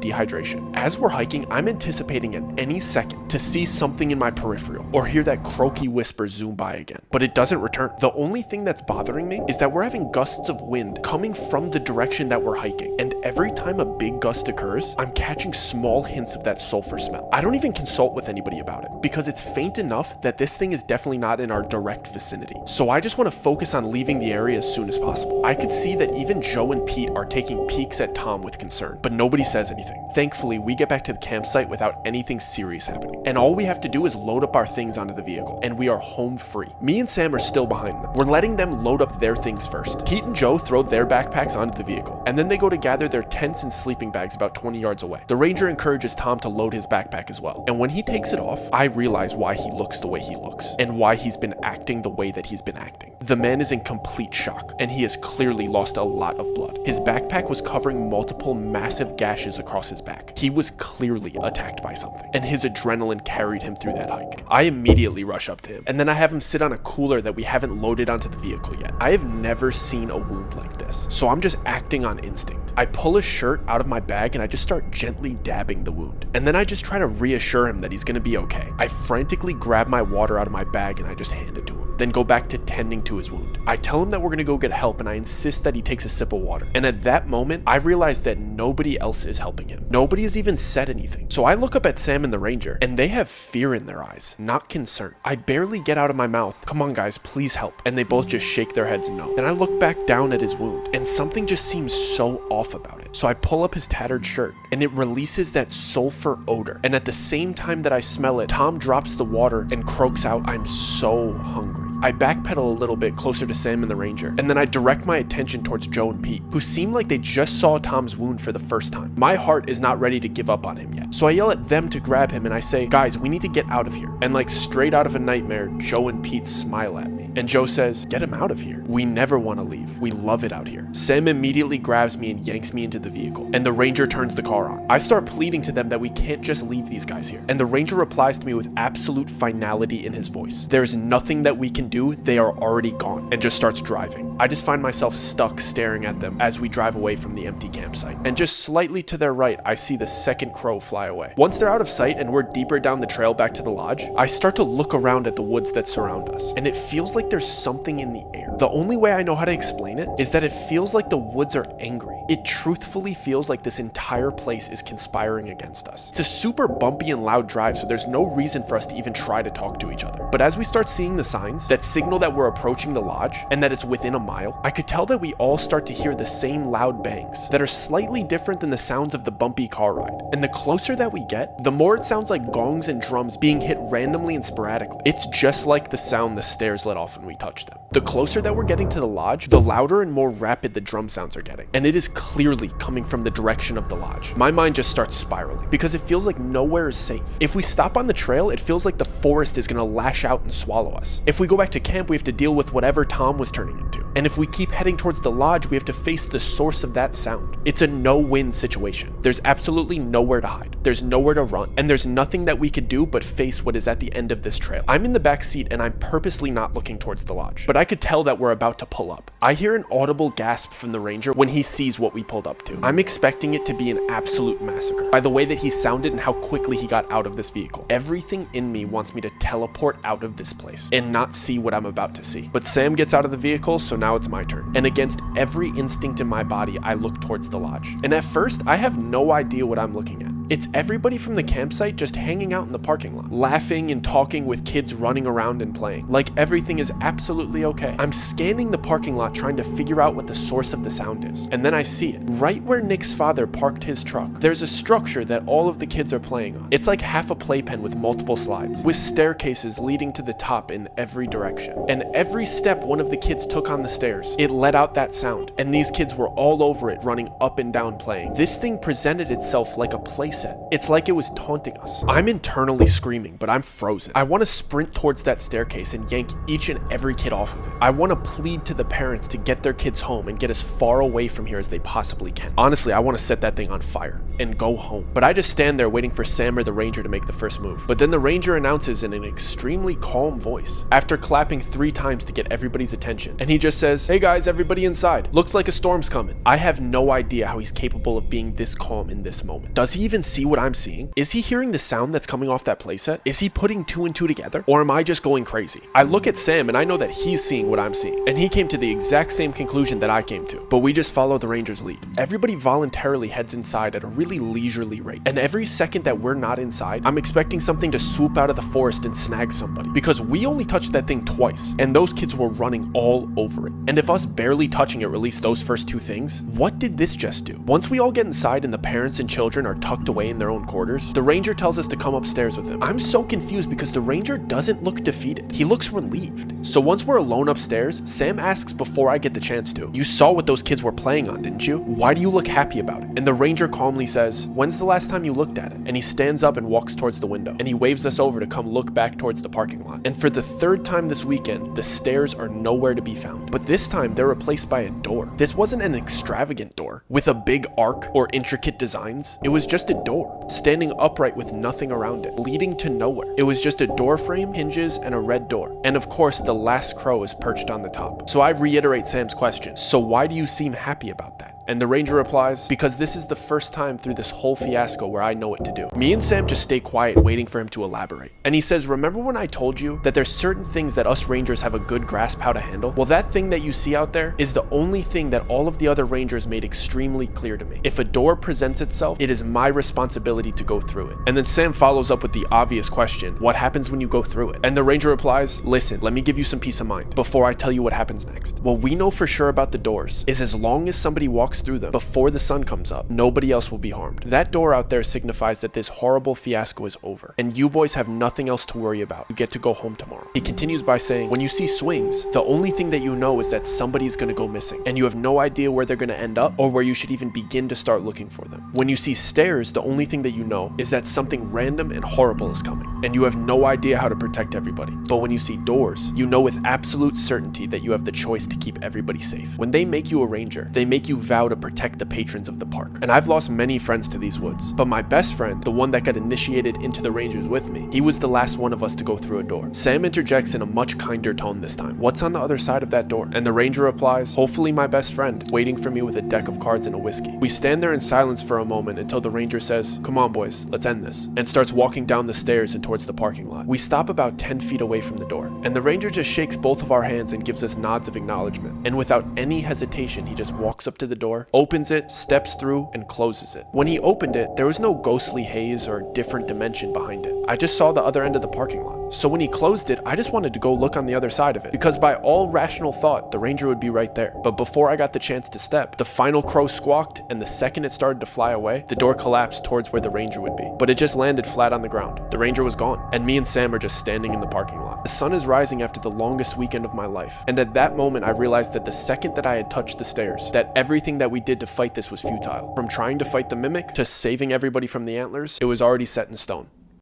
dehydration. As we're hiking, I'm anticipating at any second to see something in my peripheral, or hear that croaky whisper zoom by again. But it doesn't return. The only thing that's bothering me is that we're having gusts of wind coming from the direction that we're hiking, and every time a big gust occurs, I'm catching small hints of that sulfur smell. I don't even consult with anybody about it, because it's faint enough that this thing is definitely not in our direct vicinity. So I just want to focus on leaving the area as soon as possible. I could see that even Joe and Pete are taking peeks at Tom with concern, but nobody says anything. Thankfully, we get back to the campsite without anything serious happening, and all we have to do is load up our things onto the vehicle, and we are home free. Me and Sam are still behind them. We're letting them load up their things first. Pete and Joe throw their backpacks onto the vehicle, and then they go to gather their tents and sleeping bags about 20 yards away. The ranger encourages Tom to load his backpack as well, and when he takes it off, I realize why he looks the way he looks, and why he's been acting the way that he's been acting. The man is in complete shock, and he has clearly lost a lot of blood. His backpack was covering multiple massive gashes across his back. He was clearly attacked by something, and his adrenaline carried him through that hike. I immediately rush up to him, and then I have him sit on a cooler that we haven't loaded onto the vehicle yet. I have never seen a wound like this, so I'm just acting on instinct. I pull his shirt out of my bag and I just start gently dabbing the wound, and then I just try to reassure him that he's gonna be okay. I frantically grab my water out of my bag and I just hand it to him, then go back to tending to his wound. I tell him that we're gonna go get help, and I insist that he takes a sip of water, and at that moment I realize that nobody else is helping him. Nobody has even said anything. So I look up at Sam and the ranger, and they have fear in their eyes, not concern. I barely get out of my mouth, "Come on guys, please help," and they both just shake their heads no. Then I look back down at his wound, and something just seems so off about it. So I pull up his tattered shirt, and it releases that sulfur odor, and at the same time that I smell it, Tom drops the water and croaks out, "I'm so hungry." I backpedal a little bit closer to Sam and the ranger, and then I direct my attention towards Joe and Pete, who seem like they just saw Tom's wound for the first time. My heart is not ready to give up on him yet, so I yell at them to grab him, and I say, "Guys, we need to get out of here." And like straight out of a nightmare, Joe and Pete smile at me, and Joe says, "Get him out of here. We never want to leave. We love it out here." Sam immediately grabs me and yanks me into the vehicle, and the ranger turns the car on. I start pleading to them that we can't just leave these guys here, and the ranger replies to me with absolute finality in his voice. "There's nothing that we can do, they are already gone," and just starts driving. I just find myself stuck staring at them as we drive away from the empty campsite, and just slightly to their right I see the second crow fly away. Once they're out of sight and we're deeper down the trail back to the lodge, I start to look around at the woods that surround us, and it feels like there's something in the air. The only way I know how to explain it is that it feels like the woods are angry. It truthfully feels like this entire place is conspiring against us. It's a super bumpy and loud drive, so there's no reason for us to even try to talk to each other. But as we start seeing the signs that signal that we're approaching the lodge and that it's within a mile, I could tell that we all start to hear the same loud bangs that are slightly different than the sounds of the bumpy car ride. And the closer that we get, the more it sounds like gongs and drums being hit randomly and sporadically. It's just like the sound the stairs let off when we touch them. The closer that we're getting to the lodge, the louder and more rapid the drum sounds are getting, and it is clearly coming from the direction of the lodge. My mind just starts spiraling because it feels like nowhere is safe. If we stop on the trail, it feels like the forest is gonna lash out and swallow us. If we go back to camp, we have to deal with whatever Tom was turning into. And if we keep heading towards the lodge, we have to face the source of that sound. It's a no-win situation. There's absolutely nowhere to hide. There's nowhere to run. And there's nothing that we could do but face what is at the end of this trail. I'm in the back seat and I'm purposely not looking towards the lodge, but I could tell that we're about to pull up. I hear an audible gasp from the ranger when he sees what we pulled up to. I'm expecting it to be an absolute massacre by the way that he sounded and how quickly he got out of this vehicle. Everything in me wants me to teleport out of this place and not see what I'm about to see. But Sam gets out of the vehicle, so now it's my turn. And against every instinct in my body, I look towards the lodge. And at first, I have no idea what I'm looking at. It's everybody from the campsite just hanging out in the parking lot, laughing and talking with kids running around and playing, like everything is absolutely okay. I'm scanning the parking lot trying to figure out what the source of the sound is, and then I see it. Right where Nick's father parked his truck, there's a structure that all of the kids are playing on. It's like half a playpen with multiple slides, with staircases leading to the top in every direction. And every step one of the kids took on the stairs, it let out that sound, and these kids were all over it, running up and down playing. This thing presented itself like a playset. It's like it was taunting us. I'm internally screaming, but I'm frozen. I want to sprint towards that staircase and yank each and every kid off of it. I want to plead to the parents to get their kids home and get as far away from here as they possibly can. Honestly, I want to set that thing on fire and go home. But I just stand there waiting for Sam or the ranger to make the first move. But then the ranger announces in an extremely calm voice, after clapping 3 times to get everybody's attention, and he just says, "Hey guys, everybody inside. Looks like a storm's coming." I have no idea how he's capable of being this calm in this moment. Does he even see what I'm seeing? Is he hearing the sound that's coming off that playset? Is he putting 2 and 2 together? Or am I just going crazy? I look at Sam and I know that he's seeing what I'm seeing, and he came to the exact same conclusion that I came to, but we just follow the ranger's lead. Everybody voluntarily heads inside at a really leisurely rate, and every second that we're not inside, I'm expecting something to swoop out of the forest and snag somebody, because we only touched that thing twice, and those kids were running all over it. And if us barely touching it released those first 2 things, what did this just do? Once we all get inside and the parents and children are tucked away in their own quarters, the ranger tells us to come upstairs with him. I'm so confused because the ranger doesn't look defeated. He looks relieved. So once we're alone upstairs, Sam asks before I get the chance to, "You saw what those kids were playing on, didn't you? Why do you look happy about it?" And the ranger calmly says, "When's the last time you looked at it?" And he stands up and walks towards the window, and he waves us over to come look back towards the parking lot. And for the 3rd time this weekend, the stairs are nowhere to be found. But this time they're replaced by a door. This wasn't an extravagant door with a big arc or intricate designs. It was just a door, standing upright with nothing around it, leading to nowhere. It was just a door frame, hinges, and a red door. And of course, the last crow is perched on the top. So I reiterate Sam's question, "So why do you seem happy about that?" And the ranger replies, "Because this is the first time through this whole fiasco where I know what to do." Me and Sam just stay quiet, waiting for him to elaborate. And he says, "Remember when I told you that there's certain things that us rangers have a good grasp how to handle? Well, that thing that you see out there is the only thing that all of the other rangers made extremely clear to me. If a door presents itself, it is my responsibility to go through it." And then Sam follows up with the obvious question, "What happens when you go through it?" And the ranger replies, "Listen, let me give you some peace of mind before I tell you what happens next. What we know for sure about the doors is as long as somebody walks through them before the sun comes up, nobody else will be harmed. That door out there signifies that this horrible fiasco is over, and you boys have nothing else to worry about. You get to go home tomorrow." He continues by saying, "When you see swings, the only thing that you know is that somebody's gonna go missing, and you have no idea where they're gonna end up or where you should even begin to start looking for them. When you see stairs, the only thing that you know is that something random and horrible is coming, and you have no idea how to protect everybody. But when you see doors, you know with absolute certainty that you have the choice to keep everybody safe. When they make you a ranger, they make you vow to protect the patrons of the park. And I've lost many friends to these woods, but my best friend, the one that got initiated into the rangers with me, he was the last one of us to go through a door." Sam interjects in a much kinder tone this time, "What's on the other side of that door?" And the ranger replies, "Hopefully my best friend, waiting for me with a deck of cards and a whiskey." We stand there in silence for a moment until the ranger says, "Come on boys, let's end this," and starts walking down the stairs and towards the parking lot. We stop about 10 feet away from the door, and the ranger just shakes both of our hands and gives us nods of acknowledgement. And without any hesitation, he just walks up to the door, opens it, steps through, and closes it. When he opened it, there was no ghostly haze or different dimension behind it. I just saw the other end of the parking lot. So when he closed it, I just wanted to go look on the other side of it, because by all rational thought, the ranger would be right there. But before I got the chance to step, the final crow squawked, and the second it started to fly away, the door collapsed towards where the ranger would be. But it just landed flat on the ground. The ranger was gone, and me and Sam are just standing in the parking lot. The sun is rising after the longest weekend of my life, and at that moment I realized that the second that I had touched the stairs, that everything that we did to fight this was futile. From trying to fight the mimic to saving everybody from the antlers, it was already set in stone.